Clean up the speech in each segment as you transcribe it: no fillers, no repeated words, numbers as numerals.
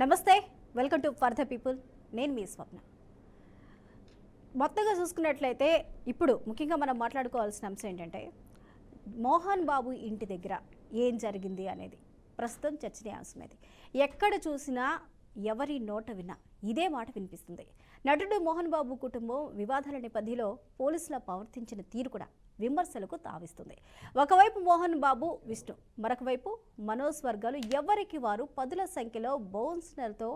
నమస్తే, welcome to for the people. నేను మీ స్వప్న. మొత్తంగా చూసుకున్నట్లయితే ఇప్పుడు ముఖ్యంగా మనం మాట్లాడుకోవాల్సిన అంశం ఏంటంటే మోహన్ బాబు ఇంటి దగ్గర ఏం జరిగింది అనేది ప్రస్తుతం చర్చనీయాంశమైంది. ఎక్కడ చూసినా ఎవరి నోట విన్నా ఇదే మాట వినిపిస్తుంది. నటుడు మోహన్ బాబు కుటుంబం వివాదాల నేపథ్యంలో పోలీసుల ప్రవర్తించిన తీరు కూడా విమర్శలకు తావిస్తుంది. ఒకవైపు మోహన్ బాబు, విష్ణు, మరొక వైపు మనోజ్ వర్గాలు ఎవరికి వారు పదుల సంఖ్యలో బౌన్సర్లతో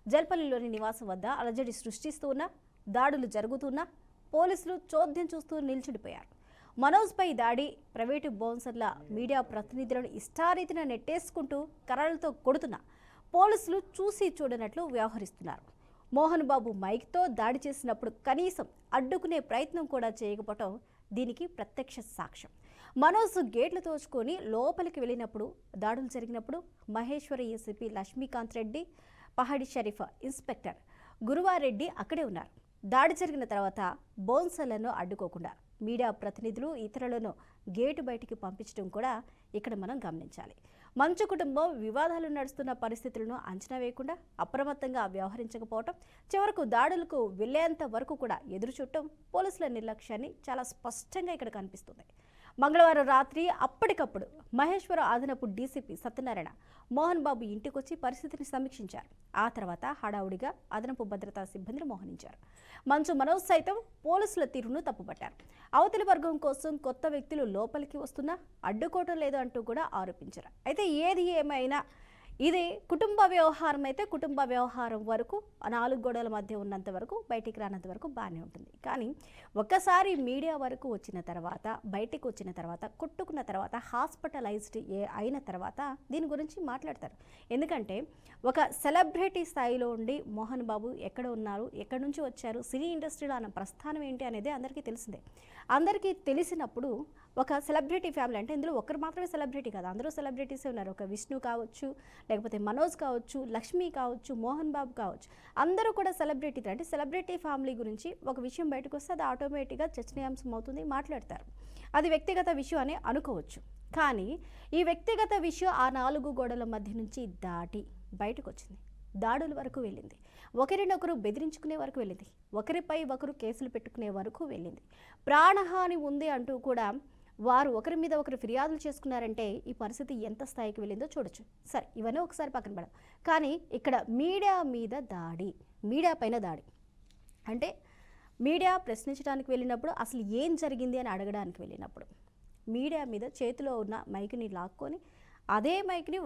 జల్పల్లిలోని నివాసం వద్ద అలజడి సృష్టిస్తూ ఉన్నా, దాడులు జరుగుతున్నా పోలీసులు చోద్యం చూస్తూ నిల్చుడిపోయారు. మనోజ్పై దాడి, ప్రైవేటు బౌన్సర్ల మీడియా ప్రతినిధులను ఇష్టారీతిన నెట్టేసుకుంటూ కర్రలతో కొడుతున్నా పోలీసులు చూసి చూడనట్లు వ్యవహరిస్తున్నారు. మోహన్ బాబు మైక్తో దాడి చేసినప్పుడు కనీసం అడ్డుకునే ప్రయత్నం కూడా చేయకపోవటం దీనికి ప్రత్యక్ష సాక్ష్యం. మనోజ్ గేట్లు తోచుకొని లోపలికి వెళ్ళినప్పుడు, దాడులు జరిగినప్పుడు మహేశ్వర ఏసీపీ లక్ష్మీకాంత్ రెడ్డి, పహాడి షరీఫ్ ఇన్స్పెక్టర్ గురువారెడ్డి అక్కడే ఉన్నారు. దాడి జరిగిన తర్వాత బౌన్సర్లను అడ్డుకోకుండా మీడియా ప్రతినిధులు ఇతరులను గేటు బయటికి పంపించడం కూడా ఇక్కడ మనం గమనించాలి. మంచు కుటుంబం వివాదాలు నడుస్తున్న పరిస్థితులను అంచనా వేయకుండా అప్రమత్తంగా వ్యవహరించకపోవటం, చివరకు దాడులకు వెళ్లేంత వరకు కూడా ఎదురుచూడటం పోలీసుల నిర్లక్ష్యాన్ని చాలా స్పష్టంగా ఇక్కడ కనిపిస్తుంది. మంగళవారం రాత్రి అప్పటికప్పుడు మహేశ్వర అదనపు డీసీపీ సత్యనారాయణ మోహన్ బాబు ఇంటికొచ్చి పరిస్థితిని సమీక్షించారు. ఆ తర్వాత హడావుడిగా అదనపు భద్రతా సిబ్బందిని మోహరించారు. మంచు మనోజ్ సైతం పోలీసుల తీరును తప్పుపట్టారు. అవతలి వర్గం కోసం కొత్త వ్యక్తులు లోపలికి వస్తున్నా అడ్డుకోవటం లేదు అంటూ కూడా ఆరోపించారు. అయితే ఏది ఏమైనా ఇది కుటుంబ వ్యవహారం అయితే కుటుంబ వ్యవహారం వరకు 4 గోడల మధ్య ఉన్నంత వరకు, బయటికి రానంత వరకు బాగానే ఉంటుంది. కానీ ఒక్కసారి మీడియా వరకు వచ్చిన తర్వాత, బయటికి వచ్చిన తర్వాత, కొట్టుకున్న తర్వాత, హాస్పిటలైజ్డ్ అయిన తర్వాత దీని గురించి మాట్లాడతారు. ఎందుకంటే ఒక సెలబ్రిటీ స్థాయిలో ఉండి మోహన్ బాబు ఎక్కడ ఉన్నారు, ఎక్కడి నుంచి వచ్చారు, సినీ ఇండస్ట్రీలో ఆయన ప్రస్థానం ఏంటి అనేది అందరికీ తెలిసిందే. అందరికీ తెలిసినప్పుడు ఒక సెలబ్రిటీ ఫ్యామిలీ అంటే ఇందులో ఒకరు మాత్రమే సెలబ్రిటీ కాదు, అందరూ సెలబ్రిటీసే ఉన్నారు. ఒక విష్ణు కావచ్చు, లేకపోతే మనోజ్ కావచ్చు, లక్ష్మి కావచ్చు, మోహన్ బాబు కావచ్చు, అందరూ కూడా సెలబ్రిటీ. అంటే సెలబ్రిటీ ఫ్యామిలీ గురించి ఒక విషయం బయటకు వస్తే అది ఆటోమేటిక్గా చర్చనీయాంశం అవుతుంది, మాట్లాడతారు. అది వ్యక్తిగత విషయం అని అనుకోవచ్చు. కానీ ఈ వ్యక్తిగత విషయం ఆ 4 గోడల మధ్య నుంచి దాటి బయటకు వచ్చింది, దాడుల వరకు వెళ్ళింది, ఒకరినొకరు బెదిరించుకునే వరకు వెళ్ళింది, ఒకరిపై ఒకరు కేసులు పెట్టుకునే వరకు వెళ్ళింది. ప్రాణహాని ఉంది అంటూ కూడా వారు ఒకరి మీద ఒకరు ఫిర్యాదులు చేసుకున్నారంటే ఈ పరిస్థితి ఎంత స్థాయికి వెళ్ళిందో చూడొచ్చు. సరే, ఇవన్నీ ఒకసారి పక్కన పెడదాం. కానీ ఇక్కడ మీడియా మీద దాడి, మీడియా పైన దాడి అంటే మీడియా ప్రశ్నించడానికి వెళ్ళినప్పుడు అసలు ఏం జరిగింది అని అడగడానికి వెళ్ళినప్పుడు మీడియా మీద చేతిలో ఉన్న మైక్ని లాక్కొని అదే మైక్ని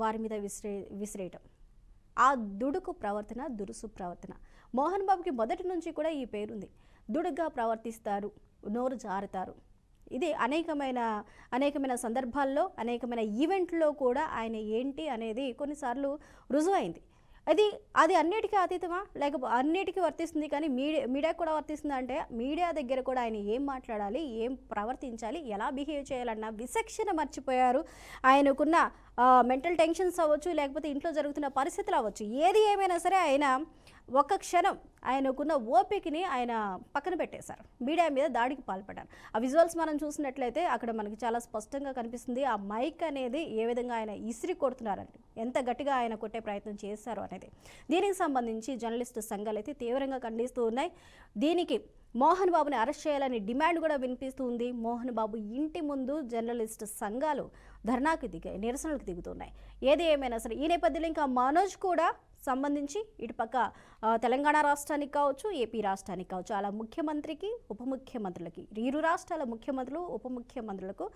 వారి మీద విసిరేయటం, ఆ దుడుకు ప్రవర్తన, దురుసు ప్రవర్తన. మోహన్ బాబుకి మొదటి నుంచి కూడా ఈ పేరుంది. దుడుగ్గా ప్రవర్తిస్తారు, నోరు జారుతారు. ఇది అనేకమైన సందర్భాల్లో, అనేకమైన ఈవెంట్లో కూడా ఆయన ఏంటి అనేది కొన్నిసార్లు రుజువైంది. అది అన్నిటికీ అతీతమా, లేకపోతే అన్నిటికీ వర్తిస్తుంది కానీ మీడియాకు కూడా వర్తిస్తుంది అంటే మీడియా దగ్గర కూడా ఆయన ఏం మాట్లాడాలి, ఏం ప్రవర్తించాలి, ఎలా బిహేవ్ చేయాలన్న విచక్షణ మర్చిపోయారు. ఆయనకున్న మెంటల్ టెన్షన్స్ అవ్వచ్చు, లేకపోతే ఇంట్లో జరుగుతున్న పరిస్థితులు అవ్వచ్చు, ఏది ఏమైనా సరే ఆయన ఒక్క క్షణం ఆయనకున్న ఓపికని ఆయన పక్కన పెట్టేశారు, మీడియా మీద దాడికి పాల్పడ్డారు. ఆ విజువల్స్ మనం చూసినట్లయితే అక్కడ మనకి చాలా స్పష్టంగా కనిపిస్తుంది ఆ మైక్ అనేది ఏ విధంగా ఆయన ఇసిరి కొడుతున్నారండి, ఎంత గట్టిగా ఆయన కొట్టే ప్రయత్నం చేశారు అనేది. దీనికి సంబంధించి జర్నలిస్టు సంఘాలు అయితే తీవ్రంగా ఖండిస్తూ ఉన్నాయి. దీనికి మోహన్ బాబుని అరెస్ట్ చేయాలని డిమాండ్ కూడా వినిపిస్తూ ఉంది. మోహన్ బాబు ఇంటి ముందు జర్నలిస్టు సంఘాలు ధర్నాకు నిరసనలకు దిగుతున్నాయి. ఏది ఏమైనా సరే ఈ నేపథ్యంలో ఇంకా మనోజ్ కూడా సంబంధించి ఇటుపక్క తెలంగాణ రాష్ట్రానికి కావచ్చు, ఏపీ రాష్ట్రానికి కావచ్చు, అలా ముఖ్యమంత్రికి, ఉప ముఖ్యమంత్రులకి, 2 రాష్ట్రాల ముఖ్యమంత్రులు, ఉప ముఖ్యమంత్రులకు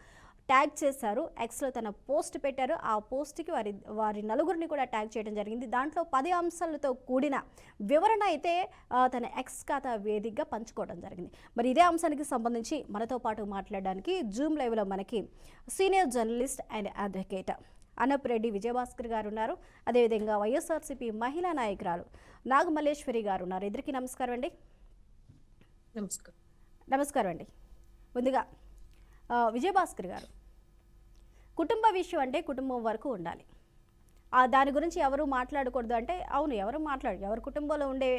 ట్యాగ్ చేశారు. ఎక్స్లో తన పోస్ట్ పెట్టారు. ఆ పోస్ట్కి వారి నలుగురిని కూడా ట్యాగ్ చేయడం జరిగింది. దాంట్లో 10 అంశాలతో కూడిన వివరణ అయితే తన ఎక్స్ ఖాతా వేదికగా పంచుకోవడం జరిగింది. మరి ఇదే అంశానికి సంబంధించి మనతో పాటు మాట్లాడడానికి జూమ్ లైవ్లో మనకి senior journalist and advocate Anapareddy Vijayabhaskar garu ఉన్నారు. అదేవిధంగా వైఎస్ఆర్సీపీ మహిళా నాయకురాలు నాగమల్లేశ్వరి గారు ఉన్నారు. ఇద్దరికి నమస్కారం అండి. నమస్కారం అండి. ముందుగా విజయభాస్కర్ గారు, కుటుంబ విషయం అంటే కుటుంబం వరకు ఉండాలి, దాని గురించి ఎవరు మాట్లాడకూడదు అంటే అవును, ఎవరి కుటుంబంలో ఉండే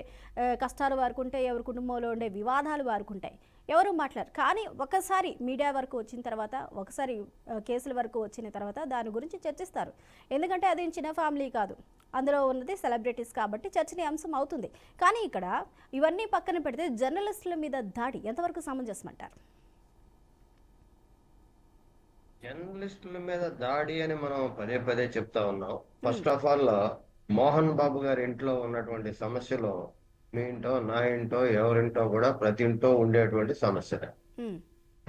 కష్టాలు వారికి ఉంటాయి, ఎవరి కుటుంబంలో ఉండే వివాదాలు వారికి ఉంటాయి, ఎవరు మాట్లాడరు. కానీ ఒకసారి మీడియా వరకు వచ్చిన తర్వాత, ఒకసారి కేసుల వరకు వచ్చిన తర్వాత దాని గురించి చర్చిస్తారు. ఎందుకంటే అది చిన్న ఫ్యామిలీ కాదు, అందులో ఉన్నది సెలబ్రిటీస్ కాబట్టి చర్చనీయాంశం అవుతుంది. కానీ ఇక్కడ ఇవన్నీ పక్కన పెడితే జర్నలిస్టుల మీద దాడి ఎంతవరకు సమంజసం అంటారు? జర్నలిస్టుల మీద దాడి అని మనం పదే పదే చెప్తా ఉన్నాం. First of all Mohan Babu గారి ఇంట్లో ఉన్నటువంటి సమస్యలు మీ ఇంటో నా ఇంటో ఎవరింటో కూడా ప్రతి ఇంటో ఉండేటువంటి సమస్యలే.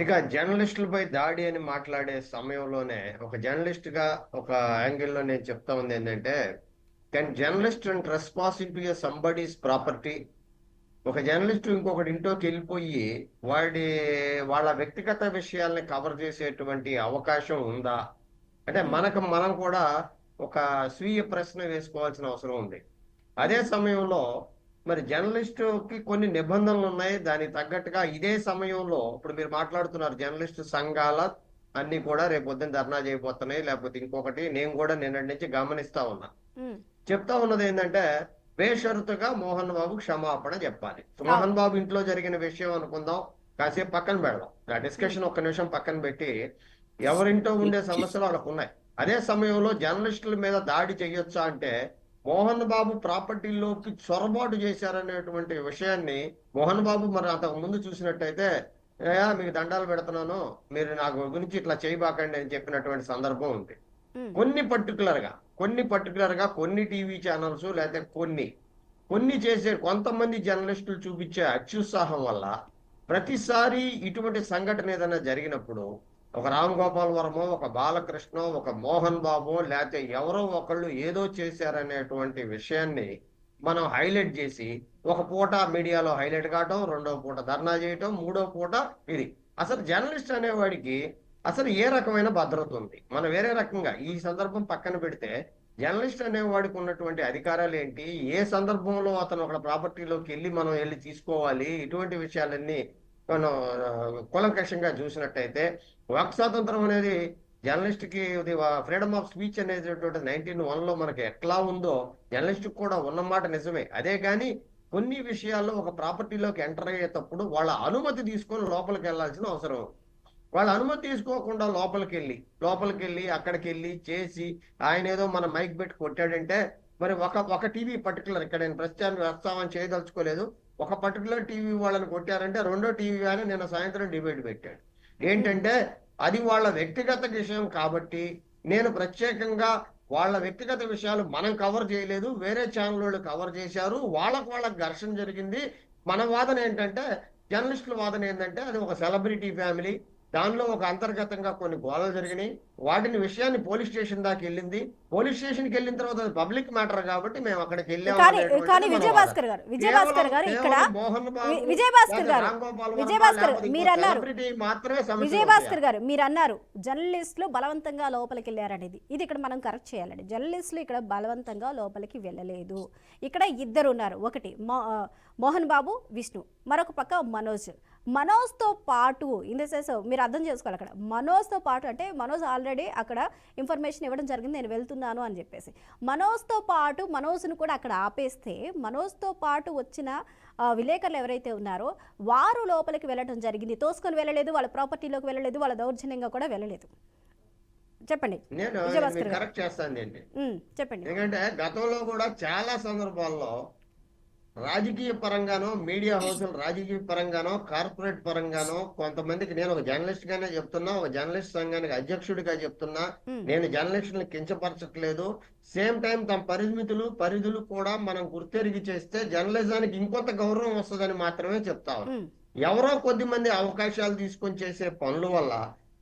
ఇక జర్నలిస్టులపై దాడి అని మాట్లాడే సమయంలోనే ఒక జర్నలిస్ట్ గా ఒక యాంగిల్లో నేను చెప్తా ఉంది ఏంటంటే, can journalist and trespass into somebody's property? ఒక జర్నలిస్ట్ ఇంకొకటి ఇంట్లోకి వెళ్ళిపోయి వాళ్ళ వ్యక్తిగత విషయాల్ని కవర్ చేసేటువంటి అవకాశం ఉందా అంటే మనం కూడా ఒక స్వీయ ప్రశ్న వేసుకోవాల్సిన అవసరం ఉంది. అదే సమయంలో మరి జర్నలిస్టుకి కొన్ని నిబంధనలు ఉన్నాయి. దానికి తగ్గట్టుగా ఇదే సమయంలో ఇప్పుడు మీరు మాట్లాడుతున్నారు జర్నలిస్టు సంఘాల అన్ని కూడా రేపు పొద్దున్న ధర్నా చేయబోతున్నాయి, లేకపోతే ఇంకొకటి. నేను కూడా నిన్నటి నుంచి గమనిస్తా ఉన్నా. చెప్తా ఉన్నది ఏంటంటే, బేషరతుగా మోహన్ బాబు క్షమాపణ చెప్పాలి. మోహన్ బాబు ఇంట్లో జరిగిన విషయం అనుకుందాం, కాసేపు పక్కన పెడదాం. ఆ డిస్కషన్ ఒక్క నిమిషం పక్కన పెట్టి, ఎవరింటో ఉండే సమస్యలు వాళ్ళకు ఉన్నాయి. అదే సమయంలో జర్నలిస్టుల మీద దాడి చేయొచ్చా అంటే, మోహన్ బాబు ప్రాపర్టీలోకి చొరబాటు చేశారనేటువంటి విషయాన్ని మోహన్ బాబు మరి అంతకు ముందు చూసినట్టయితే, మీకు దండాలు పెడుతున్నాను, మీరు నాకు గురించి ఇట్లా చేయబాకండి అని చెప్పినటువంటి సందర్భం ఉంది. కొన్ని పర్టికులర్ గా కొన్ని టీవీ ఛానల్స్ లేకపోతే కొన్ని చేసే కొంతమంది జర్నలిస్టులు చూపించే అత్యుత్సాహం వల్ల ప్రతిసారి ఇటువంటి సంఘటన ఏదైనా జరిగినప్పుడు ఒక రామ్ గోపాల్ వర్మ, ఒక బాలకృష్ణ, ఒక మోహన్ బాబు లేకపోతే ఎవరో ఒకళ్ళు ఏదో చేశారనేటువంటి విషయాన్ని మనం హైలైట్ చేసి ఒక పూట మీడియాలో హైలైట్ కావటం, రెండో పూట ధర్నా చేయటం, మూడో పూట ఇది. అసలు జర్నలిస్ట్ అనేవాడికి అసలు ఏ రకమైన భద్రత ఉంది? మనం వేరే రకంగా ఈ సందర్భం పక్కన పెడితే, జర్నలిస్ట్ అనేవాడికి ఉన్నటువంటి అధికారాలు ఏంటి, ఏ సందర్భంలో అతను ఒక ప్రాపర్టీలోకి మనం వెళ్ళి తీసుకోవాలి, ఇటువంటి విషయాలన్నీ మనం కూలంకషంగా చూసినట్టయితే, వాక్ స్వాతంత్రం అనేది జర్నలిస్ట్ కి ఫ్రీడమ్ ఆఫ్ స్పీచ్ అనేది 1901 మనకి ఎట్లా ఉందో జర్నలిస్ట్ కూడా ఉన్నమాట నిజమే. అదే కానీ కొన్ని విషయాల్లో ఒక ప్రాపర్టీలోకి ఎంటర్ అయ్యేటప్పుడు వాళ్ళ అనుమతి తీసుకొని లోపలికి వెళ్లాల్సిన అవసరం. వాళ్ళ అనుమతి తీసుకోకుండా లోపలికి వెళ్ళి అక్కడికి వెళ్ళి చేసి ఆయన ఏదో మన మైక్ పెట్టి కొట్టాడంటే, మరి ఒక టీవీ పర్టికులర్, ఇక్కడ నేను ప్రస్తావన చేయదలుచుకోలేదు, ఒక పర్టికులర్ టీవీ వాళ్ళని కొట్టారంటే రెండో టీవీ అని నిన్న సాయంత్రం డిబేట్ పెట్టాడు. ఏంటంటే అది వాళ్ళ వ్యక్తిగత విషయం కాబట్టి నేను ప్రత్యేకంగా వాళ్ళ వ్యక్తిగత విషయాలు మనం కవర్ చేయలేదు, వేరే ఛానల్ వాళ్ళు కవర్ చేశారు, వాళ్ళకు ఘర్షణ జరిగింది. మన వాదన ఏంటంటే, జర్నలిస్టుల వాదన ఏంటంటే, అది ఒక సెలబ్రిటీ ఫ్యామిలీ, దానిలో ఒక అంతర్గతంగా కొన్ని గోళలు జరిగినాయి, వాటిని విషయాన్ని పోలీస్ స్టేషన్ దాకా వెళ్ళింది, పోలీస్ స్టేషన్కి వెళ్ళిన తర్వాత పబ్లిక్ మ్యాటర్ కాబట్టి మేము అక్కడికి వెళ్ళాము. కానీ విజయభాస్కర్ గారు ఇక్కడ విజయభాస్కర్ గారు మీరు అన్నారు జర్నలిస్టులు బలవంతంగా లోపలికి వెళ్ళారనేది. ఇది ఇక్కడ మనం కరెక్ట్ చేయాలండి. జర్నలిస్టులు ఇక్కడ బలవంతంగా లోపలికి వెళ్ళలేదు. ఇక్కడ ఇద్దరు ఉన్నారు, ఒకటి మోహన్ బాబు, విష్ణు, మరొక పక్క మనోజ్తో పాటు ఇన్ ద సెన్స్ మీరు అర్థం చేసుకోవాలి. అక్కడ మనోజ్తో పాటు అంటే మనోజ్ ఆల్రెడీ అక్కడ ఇన్ఫర్మేషన్ ఇవ్వడం జరిగింది, నేను వెళ్తున్నాను అని చెప్పేసి. మనోజ్తో పాటు మనోజ్ను కూడా అక్కడ ఆపేస్తే, మనోజ్తో పాటు వచ్చిన విలేకరులు ఎవరైతే ఉన్నారో వారు లోపలికి వెళ్ళడం జరిగింది. తోసుకొని వెళ్ళలేదు, వాళ్ళ ప్రాపర్టీలోకి వెళ్ళలేదు, వాళ్ళ దౌర్జన్యంగా కూడా వెళ్ళలేదు. చెప్పండి. నేను కరెక్ట్ చేస్తాను చెప్పండి. ఎందుకంటే గతంలో కూడా చాలా సందర్భాల్లో రాజకీయ పరంగానో, మీడియా హౌసులు రాజకీయ పరంగానో, కార్పొరేట్ పరంగానో కొంతమందికి, నేను ఒక జర్నలిస్ట్ గానే చెప్తున్నా, ఒక జర్నలిస్ట్ సంఘానికి అధ్యక్షుడిగా చెప్తున్నా, నేను జర్నలిస్టులను కించపరచట్లేదు. సేమ్ టైం తమ పరిధులు కూడా మనం గుర్తెరిగి చేస్తే జర్నలిజానికి ఇంకొంత గౌరవం వస్తుందని మాత్రమే చెప్తాను. ఎవరో కొద్ది మంది అవకాశాలు తీసుకొని చేసే పనుల వల్ల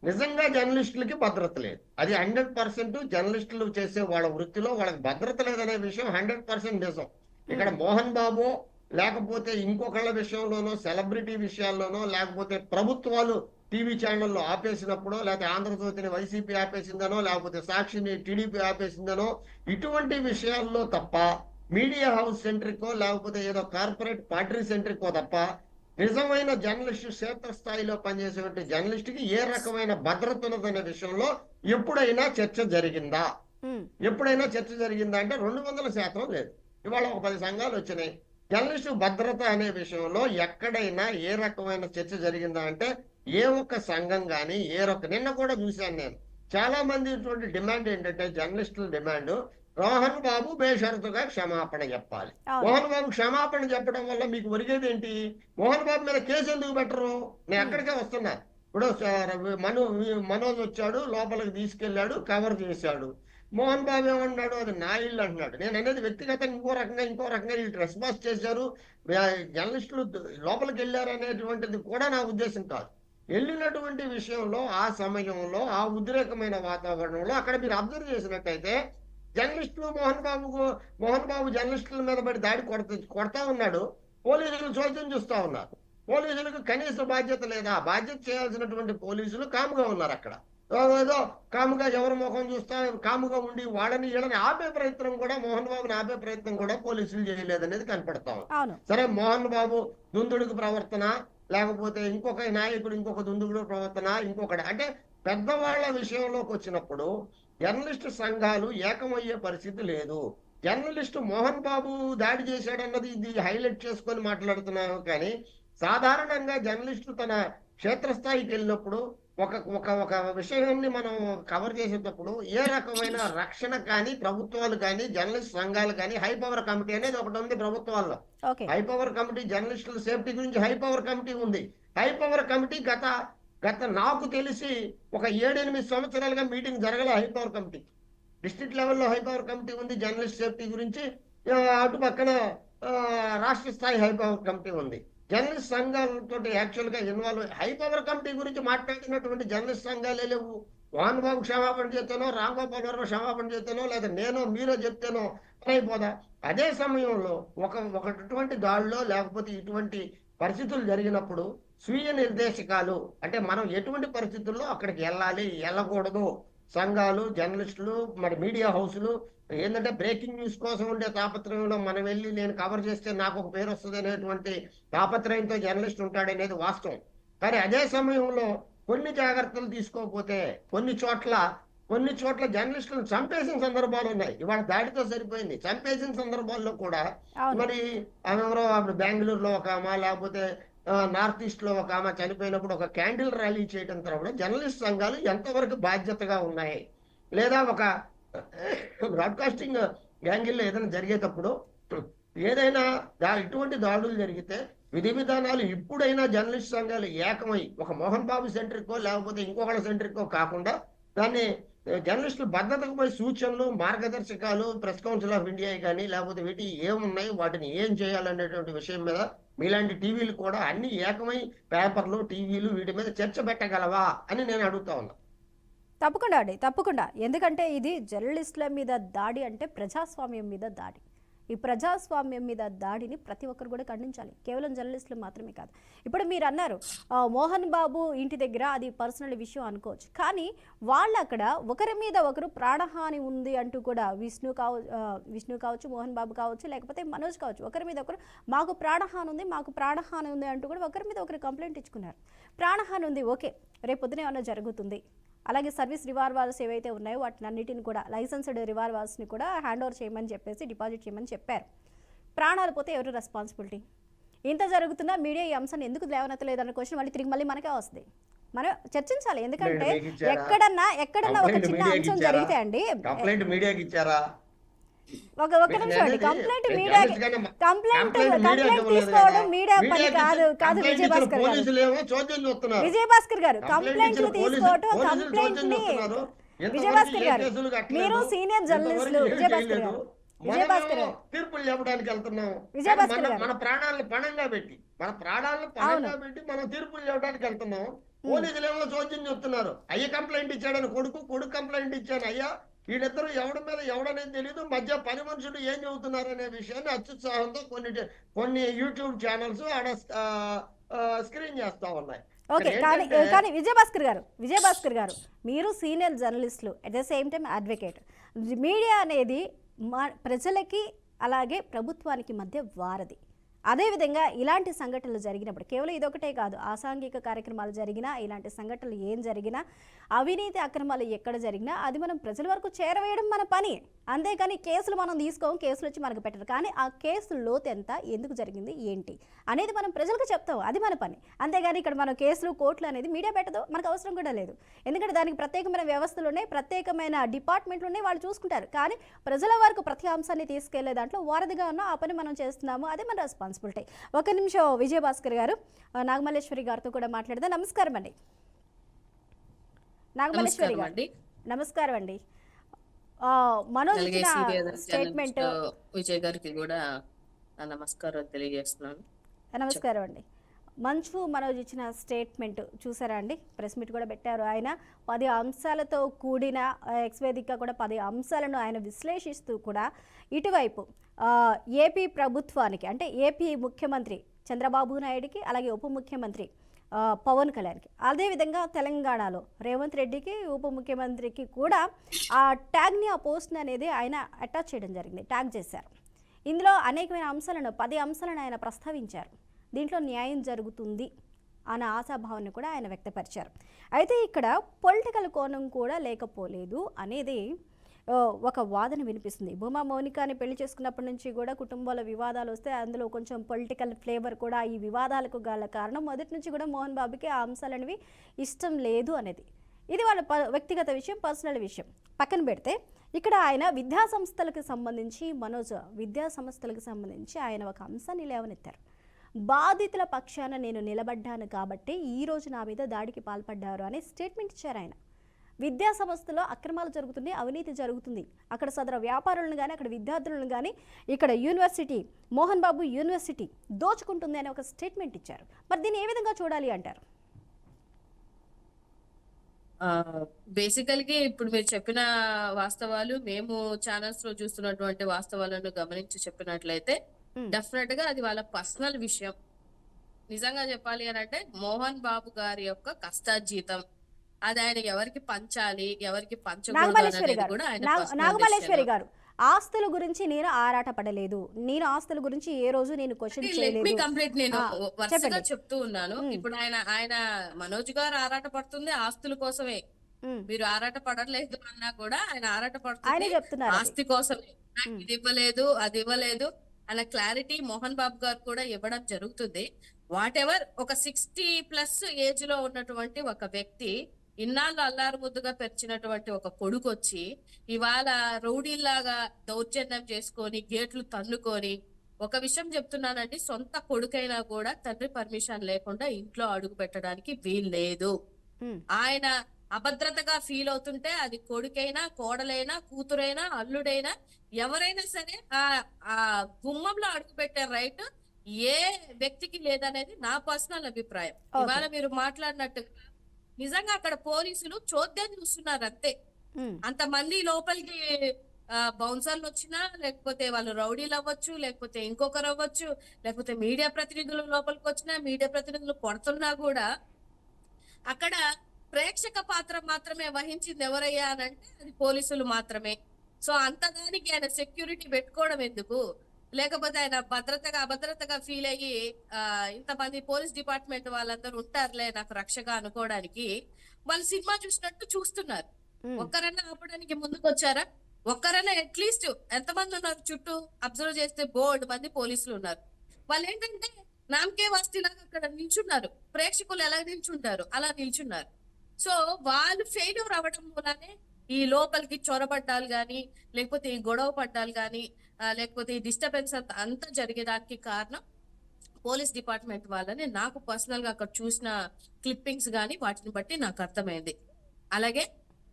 నిజంగా జర్నలిస్టులకి భద్రత లేదు. అది 100% జర్నలిస్టులు చేసే వాళ్ళ వృత్తిలో వాళ్ళకి భద్రత లేదనే విషయం 100% నిజం. ఇక్కడ మోహన్ బాబు లేకపోతే ఇంకొకళ్ళ విషయంలోనో, సెలబ్రిటీ విషయాల్లోనో, లేకపోతే ప్రభుత్వాలు టీవీ ఛానల్లో ఆపేసినప్పుడో, లేకపోతే ఆంధ్రజ్యోతిని వైసీపీ ఆపేసిందనో, లేకపోతే సాక్షిని టీడీపీ ఆపేసిందనో, ఇటువంటి విషయాల్లో తప్ప మీడియా హౌస్ సెంట్రికో లేకపోతే ఏదో కార్పొరేట్ పార్టీ సెంట్రికో తప్ప నిజమైన జర్నలిస్టు క్షేత్రస్థాయిలో పనిచేసేటువంటి జర్నలిస్టుకి ఏ రకమైన భద్రత ఉన్నదనే విషయంలో ఎప్పుడైనా చర్చ జరిగిందా అంటే 200% లేదు. ఇవాళ ఒక 10 సంఘాలు వచ్చినాయి. జర్నలిస్టు భద్రత అనే విషయంలో ఎక్కడైనా ఏ రకమైన చర్చ జరిగిందా అంటే ఏ ఒక్క సంఘం కానీ నిన్న కూడా చూశాను నేను. చాలా మంది డిమాండ్ ఏంటంటే, జర్నలిస్టుల డిమాండ్, మోహన్ బాబు బేషరతుగా క్షమాపణ చెప్పాలి. అవును. మోహన్ బాబు క్షమాపణ చెప్పడం వల్ల మీకు ఒరిగేది ఏంటి? మోహన్ బాబు మీద కేసు ఎందుకు పెట్టరు? నేను అక్కడికే వస్తున్నా. ఇప్పుడు మనోజ్ వచ్చాడు, లోపలికి తీసుకెళ్లాడు, కవర్ చేశాడు. మోహన్ బాబు ఏమన్నాడు? అది నా ఇల్లు అంటున్నాడు. నేను అనేది వ్యక్తిగతంగా ఇంకో రకంగా వీళ్ళు రెస్పాన్స్ చేశారు, జర్నలిస్టులు లోపలికి వెళ్ళారు అనేటువంటిది కూడా నా ఉద్దేశం కాదు. వెళ్ళినటువంటి విషయంలో ఆ సమయంలో ఆ ఉద్రేకమైన వాతావరణంలో అక్కడ మీరు అబ్జర్వ్ చేసినట్టయితే జర్నలిస్టులు మోహన్ బాబు జర్నలిస్టుల మీద పడి దాడి కొడతా ఉన్నాడు. పోలీసులు చోద్యం చూస్తా ఉన్నారు. పోలీసులకు కనీస బాధ్యత లేదా? బాధ్యత చేయాల్సినటువంటి పోలీసులు కాముగా ఉన్నారు అక్కడ. ఏదో కాముగా ఎవరి ముఖం చూస్తా కాముగా ఉండి వీళ్ళని ఆపే ప్రయత్నం కూడా, మోహన్ బాబుని ఆపే ప్రయత్నం కూడా పోలీసులు చేయలేదనేది కనపడతా ఉంది. సరే, మోహన్ బాబు దుందుడుకు ప్రవర్తన, లేకపోతే ఇంకొక నాయకుడు ఇంకొక దుందుడు ప్రవర్తన, ఇంకొకటి అంటే పెద్దవాళ్ల విషయంలోకి వచ్చినప్పుడు జర్నలిస్టు సంఘాలు ఏకమయ్యే పరిస్థితి లేదు. జర్నలిస్టు మోహన్ బాబు దాడి చేశాడన్నది ఇది హైలైట్ చేసుకొని మాట్లాడుతున్నాను, కానీ సాధారణంగా జర్నలిస్టు తన క్షేత్రస్థాయికి వెళ్ళినప్పుడు ఒక విషయాన్ని మనం కవర్ చేసేటప్పుడు ఏ రకమైన రక్షణ కానీ ప్రభుత్వాలు కానీ జర్నలిస్ట్ సంఘాలు కానీ, హై పవర్ కమిటీ అనేది ఒకటి ఉంది ప్రభుత్వాల్లో. హై పవర్ కమిటీ, జర్నలిస్టుల సేఫ్టీ గురించి హై పవర్ కమిటీ ఉంది. హై పవర్ కమిటీ గత నాకు తెలిసి ఒక 7-8 సంవత్సరాలుగా మీటింగ్ జరగలే హై పవర్ కమిటీ. డిస్ట్రిక్ట్ లెవెల్లో హై పవర్ కమిటీ ఉంది జర్నలిస్ట్ సేఫ్టీ గురించి. అటు పక్కన రాష్ట్ర స్థాయి హై పవర్ కమిటీ ఉంది. జర్నలిస్ట్ సంఘాలతో యాక్చువల్ గా ఇన్వాల్వ్ హై పవర్ కమిటీ గురించి మాట్లాడినటువంటి జర్నలిస్ట్ సంఘాలే లేవు. మోహన్ బాబు క్షమాపణ చేస్తానో, రామ్ గోపాల్ వర్మ క్షమాపణ చేస్తానో, లేదా నేనో మీరో చెప్తానో అయిపోదా? అదే సమయంలో ఒకటువంటి దాడిలో లేకపోతే ఇటువంటి పరిస్థితులు జరిగినప్పుడు స్వీయ నిర్దేశకాలు అంటే మనం ఎటువంటి పరిస్థితుల్లో అక్కడికి వెళ్ళకూడదు, సంఘాలు, జర్నలిస్టులు, మరి మీడియా హౌసులు ఏంటంటే బ్రేకింగ్ న్యూస్ కోసం ఉండే తాపత్రయంలో మనం వెళ్ళి నేను కవర్ చేస్తే నాకు ఒక పేరు వస్తుంది అనేటువంటి తాపత్రయంతో జర్నలిస్ట్ ఉంటాడనేది వాస్తవం. కానీ అదే సమయంలో కొన్ని జాగ్రత్తలు తీసుకోకపోతే కొన్ని చోట్ల జర్నలిస్టులను చంపేసిన సందర్భాలు ఉన్నాయి. ఇవాళ దాడితో సరిపోయింది, చంపేసిన సందర్భాల్లో కూడా మరి ఎవరో అప్పుడు బెంగళూరులో ఒక ఆమె, లేకపోతే నార్త్ ఈస్ట్ లో ఒక ఆమె చనిపోయినప్పుడు ఒక క్యాండిల్ ర్యాలీ చేయడం తర్వాత జర్నలిస్ట్ సంఘాలు ఎంతవరకు బాధ్యతగా ఉన్నాయి? లేదా ఒక బ్రాడ్కాస్టింగ్ యాంగిల్లో ఏదైనా జరిగేటప్పుడు ఏదైనా ఇటువంటి దాడులు జరిగితే విధి విధానాలు ఇప్పుడైనా జర్నలిస్ట్ సంఘాలు ఏకమై ఒక మోహన్ బాబు సెంట్రికో లేకపోతే ఇంకొకళ్ళ సెంట్రికో కాకుండా దాన్ని జర్నలిస్టులు భద్రతకు పోయి సూచనలు, మార్గదర్శకాలు ప్రెస్ కౌన్సిల్ ఆఫ్ ఇండియా కానీ లేకపోతే వీటి ఏమున్నాయి, వాటిని ఏం చేయాలనేటువంటి విషయం మీద మీలాంటి టీవీలు కూడా అన్ని ఏకమై పేపర్లు, టీవీలు వీటి మీద చర్చ పెట్టగలవా అని నేను అడుగుతా ఉన్నా. తప్పకుండా అండి, తప్పకుండా. ఎందుకంటే ఇది జర్నలిస్టుల మీద దాడి అంటే ప్రజాస్వామ్యం మీద దాడి. ఈ ప్రజాస్వామ్యం మీద దాడిని ప్రతి ఒక్కరు కూడా ఖండించాలి, కేవలం జర్నలిస్టులు మాత్రమే కాదు. ఇప్పుడు మీరు అన్నారు మోహన్ బాబు ఇంటి దగ్గర అది పర్సనల్ విషయం అనుకోవచ్చు, కానీ వాళ్ళు అక్కడ ఒకరి మీద ఒకరు ప్రాణహాని ఉంది అంటూ కూడా విష్ణు కావచ్చు, మోహన్ బాబు కావచ్చు, లేకపోతే మనోజ్ కావచ్చు, ఒకరి మీద ఒకరు మాకు ప్రాణహాని ఉంది అంటూ కూడా ఒకరి మీద ఒకరు కంప్లైంట్ ఇచ్చుకున్నారు. ప్రాణహాని ఉంది, ఓకే, రేపు పొద్దున ఏమైనా జరుగుతుంది. అలాగే సర్వీస్ రివాల్వర్స్ ఏవైతే ఉన్నాయో వాటిని అన్నిటిని కూడా లైసెన్స్డ్ రివాల్వర్స్ని కూడా హ్యాండ్ ఓవర్ చేయమని చెప్పేసి డిపాజిట్ చేయమని చెప్పారు. ప్రాణాలు పోతే ఎవరు రెస్పాన్సిబిలిటీ? ఇంత జరుగుతున్నా మీడియా ఈ అంశాన్ని ఎందుకు లేవనెత్తలేదన్న క్వశ్చన్ మళ్ళీ మనకే వస్తుంది. మనం చర్చించాలి. ఎందుకంటే ఎక్కడన్నా ఒక చిన్న అంశం జరిగితే అండి, ఒక నిమిషం అండి, కంప్లైంట్ తీసుకోవడం మీడియా పని కాదు విజయభాస్కర్ గారు. కంప్లైంట్లు తీసుకోవడం, విజయభాస్కర్ గారు మీరు సీనియర్ జర్నలిస్టులు, విజయభాస్కర్ గారు తీర్పులు చెప్పడానికి వెళ్తున్నాం. మన ప్రాణాలను పణంగా పెట్టి మనం తీర్పులు చెప్పడానికి వెళ్తున్నాం. పోలీసులు ఏమో చోద్యం చెప్తున్నారు. అయ్య కంప్లైంట్ ఇచ్చాడని కొడుకు కంప్లైంట్ ఇచ్చాను, అయ్యా వీళ్ళిద్దరూ ఎవడి మీద ఎవడనేది తెలియదు, మధ్య పని మనుషులు ఏం చెబుతున్నారు అనే విషయాన్ని అత్యుత్సాహంతో కొన్ని యూట్యూబ్ ఛానల్స్ ఆడ స్క్రీన్ చేస్తా ఉన్నాయి. ఓకే, కానీ విజయభాస్కర్ గారు మీరు సీనియర్ జర్నలిస్టులు, at the same time advocate. Media అనేది ప్రజలకి అలాగే ప్రభుత్వానికి మధ్య వారధి. అదేవిధంగా ఇలాంటి సంఘటనలు జరిగినప్పుడు కేవలం ఇదొకటే కాదు, అసాంఘిక కార్యక్రమాలు జరిగినా, ఇలాంటి సంఘటనలు ఏం జరిగినా, అవినీతి అక్రమాలు ఎక్కడ జరిగినా అది మనం ప్రజల వరకు చేరవేయడం మన పని. అంతేకాని కేసులు మనం తీసుకోం, కేసులు వచ్చి మనకు పెట్టరు. కానీ ఆ కేసు లోతు ఎంత, ఎందుకు జరిగింది, ఏంటి అనేది మనం ప్రజలకు చెప్తాం, అది మన పని. అంతేగాని ఇక్కడ మనం కేసులు, కోర్టులు అనేది మీడియా పెట్టదు, మనకు అవసరం కూడా లేదు. ఎందుకంటే దానికి ప్రత్యేకమైన వ్యవస్థలు ఉన్నాయి, ప్రత్యేకమైన డిపార్ట్మెంట్లు ఉన్నాయి, వాళ్ళు చూసుకుంటారు. కానీ ప్రజల వరకు ప్రతి అంశాన్ని తీసుకెళ్లే దాంట్లో వారధిగా ఉన్న ఆ పని మనం చేస్తున్నాము, అదే మన రెస్పాన్సిబిలిటీ. ఒక నిమిషం విజయభాస్కర్ గారు, నాగమల్లేశ్వరి గారితో కూడా మాట్లాడదాం. నమస్కారం అండి. నాగమల్లేశ్వరి గారు నమస్కారం అండి. మనోజ్ ఇచ్చిన స్టేట్మెంట్. విజయ్ గారికి కూడా నమస్కారం తెలియజేస్తున్నాను. నమస్కారం అండి. మంచు మనోజ్ ఇచ్చిన స్టేట్మెంట్ చూసారా అండి? ప్రెస్ మీట్ కూడా పెట్టారు ఆయన. 10 అంశాలతో కూడిన ఎక్స్ వేదికగా కూడా 10 అంశాలను ఆయన విశ్లేషిస్తూ కూడా ఇటువైపు ఏపీ ప్రభుత్వానికి, అంటే ఏపీ ముఖ్యమంత్రి చంద్రబాబు నాయుడికి, అలాగే ఉప ముఖ్యమంత్రి పవన్ కళ్యాణ్కి, అదేవిధంగా తెలంగాణలో రేవంత్ రెడ్డికి, ఉప ముఖ్యమంత్రికి కూడా ఆ ట్యాగ్ని, ఆ పోస్ట్ని అనేది ఆయన అటాచ్ చేయడం జరిగింది, ట్యాగ్ చేశారు. ఇందులో అనేకమైన అంశాలను, 10 అంశాలను ఆయన ప్రస్తావించారు. దీంట్లో న్యాయం జరుగుతుంది అన్న ఆశాభావాన్ని కూడా ఆయన వ్యక్తపరిచారు. అయితే ఇక్కడ పొలిటికల్ కోణం కూడా లేకపోలేదు అనేది ఒక వాదన వినిపిస్తుంది. భూమా మౌనికాని పెళ్లి చేసుకున్నప్పటి నుంచి కూడా కుటుంబాల వివాదాలు వస్తే అందులో కొంచెం పొలిటికల్ ఫ్లేవర్ కూడా ఈ వివాదాలకు గల కారణం. మొదటి నుంచి కూడా మోహన్ బాబుకి ఆ అంశాలనేవి ఇష్టం లేదు అనేది. ఇది వాళ్ళ వ్యక్తిగత విషయం, పర్సనల్ విషయం పక్కన పెడితే, ఇక్కడ ఆయన విద్యా సంస్థలకు సంబంధించి, మనోజ్ విద్యా సంస్థలకు సంబంధించి ఆయన ఒక అంశాన్ని లేవనెత్తారు. బాధితుల పక్షాన నేను నిలబడ్డాను కాబట్టి ఈరోజు నా మీద దాడికి పాల్పడ్డారు అనే స్టేట్మెంట్ ఇచ్చారు ఆయన. విద్యా సంస్థలో అక్రమాలు జరుగుతుంది, అవినీతి జరుగుతుంది, అక్కడ సదర వ్యాపారులను కానీ, అక్కడ విద్యార్థులను కానీ, ఇక్కడ యూనివర్సిటీ, మోహన్ బాబు యూనివర్సిటీ దోచుకుంటుంది అనే ఒక స్టేట్మెంట్ ఇచ్చారు. మరి దీన్ని ఏ విధంగా చూడాలి అంటారు? బేసికల్గా ఇప్పుడు మీరు చెప్పిన వాస్తవాలు, మేము ఛానల్స్ లో చూస్తున్నటువంటి వాస్తవాలను గమనించి చెప్పినట్లయితే డెఫినెట్ గా అది వాళ్ళ పర్సనల్ విషయం. నిజంగా చెప్పాలి అని అంటే మోహన్ బాబు గారి యొక్క కష్టార్జితం, అది ఆయన ఎవరికి పంచాలి, ఎవరికి నాగమల్లేశ్వరి గారు, ఆస్తుల గురించి నేను ఆరాట పడలేదు, నేను ఆస్తుల గురించి ఏ రోజు నేను క్వశ్చన్ చేయలేదు. కంప్లీట్ నేను వరుసగా చెప్తూ ఉన్నాను. ఇప్పుడు ఆయన మనోజ్ గారు ఆరాట పడుతుంది ఆస్తుల కోసమే. మీరు ఆరాట పడలేదు అన్నా కూడా ఆయన ఆరాట పడుతుంది ఆస్తి కోసమే. నాకు ఇది ఇవ్వలేదు, అది ఇవ్వలేదు అన్న క్లారిటీ మోహన్ బాబు గారు కూడా ఇవ్వడం జరుగుతుంది. వాట్ ఎవర్, ఒక 60+ ఏజ్ లో ఉన్నటువంటి ఒక వ్యక్తి, ఇన్నాళ్ళు అల్లారు ముద్దుగా పెంచినటువంటి ఒక కొడుకు వచ్చి ఇవాళ రౌడీల్లాగా దౌర్జన్యం చేసుకొని, గేట్లు తన్నుకొని, ఒక విషయం చెప్తున్నానండి, సొంత కొడుకైనా కూడా తండ్రి పర్మిషన్ లేకుండా ఇంట్లో అడుగు పెట్టడానికి వీలు లేదు. ఆయన అభద్రతగా ఫీల్ అవుతుంటే అది కొడుకైనా, కోడలైనా, కూతురైనా, అల్లుడైనా, ఎవరైనా సరే ఆ గుమ్మంలో అడుగు పెట్టే రైట్ ఏ వ్యక్తికి లేదనేది నా పర్సనల్ అభిప్రాయం. ఇవాళ మీరు మాట్లాడినట్టు నిజంగా అక్కడ పోలీసులు చోద్యం చూస్తున్నారు అంతే. అంతమంది లోపలికి బౌన్సర్లు వచ్చినా, లేకపోతే వాళ్ళు రౌడీలు అవ్వచ్చు, లేకపోతే ఇంకొకరు అవ్వచ్చు, లేకపోతే మీడియా ప్రతినిధులు లోపలికి వచ్చినా, మీడియా ప్రతినిధులు కొడుతున్నా కూడా అక్కడ ప్రేక్షక పాత్ర మాత్రమే వహించింది ఎవరయ్యా అనంటే అది పోలీసులు మాత్రమే. సో అంతదానికి ఆయన సెక్యూరిటీ పెట్టుకోవడం ఎందుకు? లేకపోతే ఆయన అభద్రతగా ఫీల్ అయ్యి ఇంతమంది పోలీస్ డిపార్ట్మెంట్ వాళ్ళందరూ ఉంటారులే నాకు రక్షగా అనుకోవడానికి వాళ్ళు సినిమా చూసినట్టు చూస్తున్నారు. ఒక్కరన్నా ఆపడానికి ముందుకు వచ్చారా? ఒక్కరన్నా అట్లీస్ట్ ఎంతమంది ఉన్నారు చుట్టూ అబ్జర్వ్ చేస్తే బోర్డు మంది పోలీసులు ఉన్నారు. వాళ్ళు ఏంటంటే నామకే వస్తీలాగా అక్కడ నిల్చున్నారు. ప్రేక్షకులు ఎలా నిల్చుంటారు అలా నిల్చున్నారు. సో వాళ్ళు ఫెయిల్యూర్ అవ్వడం మూలనే ఈ లోపలికి చొరబడ్డాలు గాని, లేకపోతే ఈ గొడవ పడ్డాలు గాని, లేకపోతే ఈ డిస్టర్బెన్స్ అంతా జరిగేదానికి కారణం పోలీస్ డిపార్ట్మెంట్ వాళ్ళని నాకు పర్సనల్ గా అక్కడ చూసిన క్లిప్పింగ్స్ గాని వాటిని బట్టి నాకు అర్థమైంది. అలాగే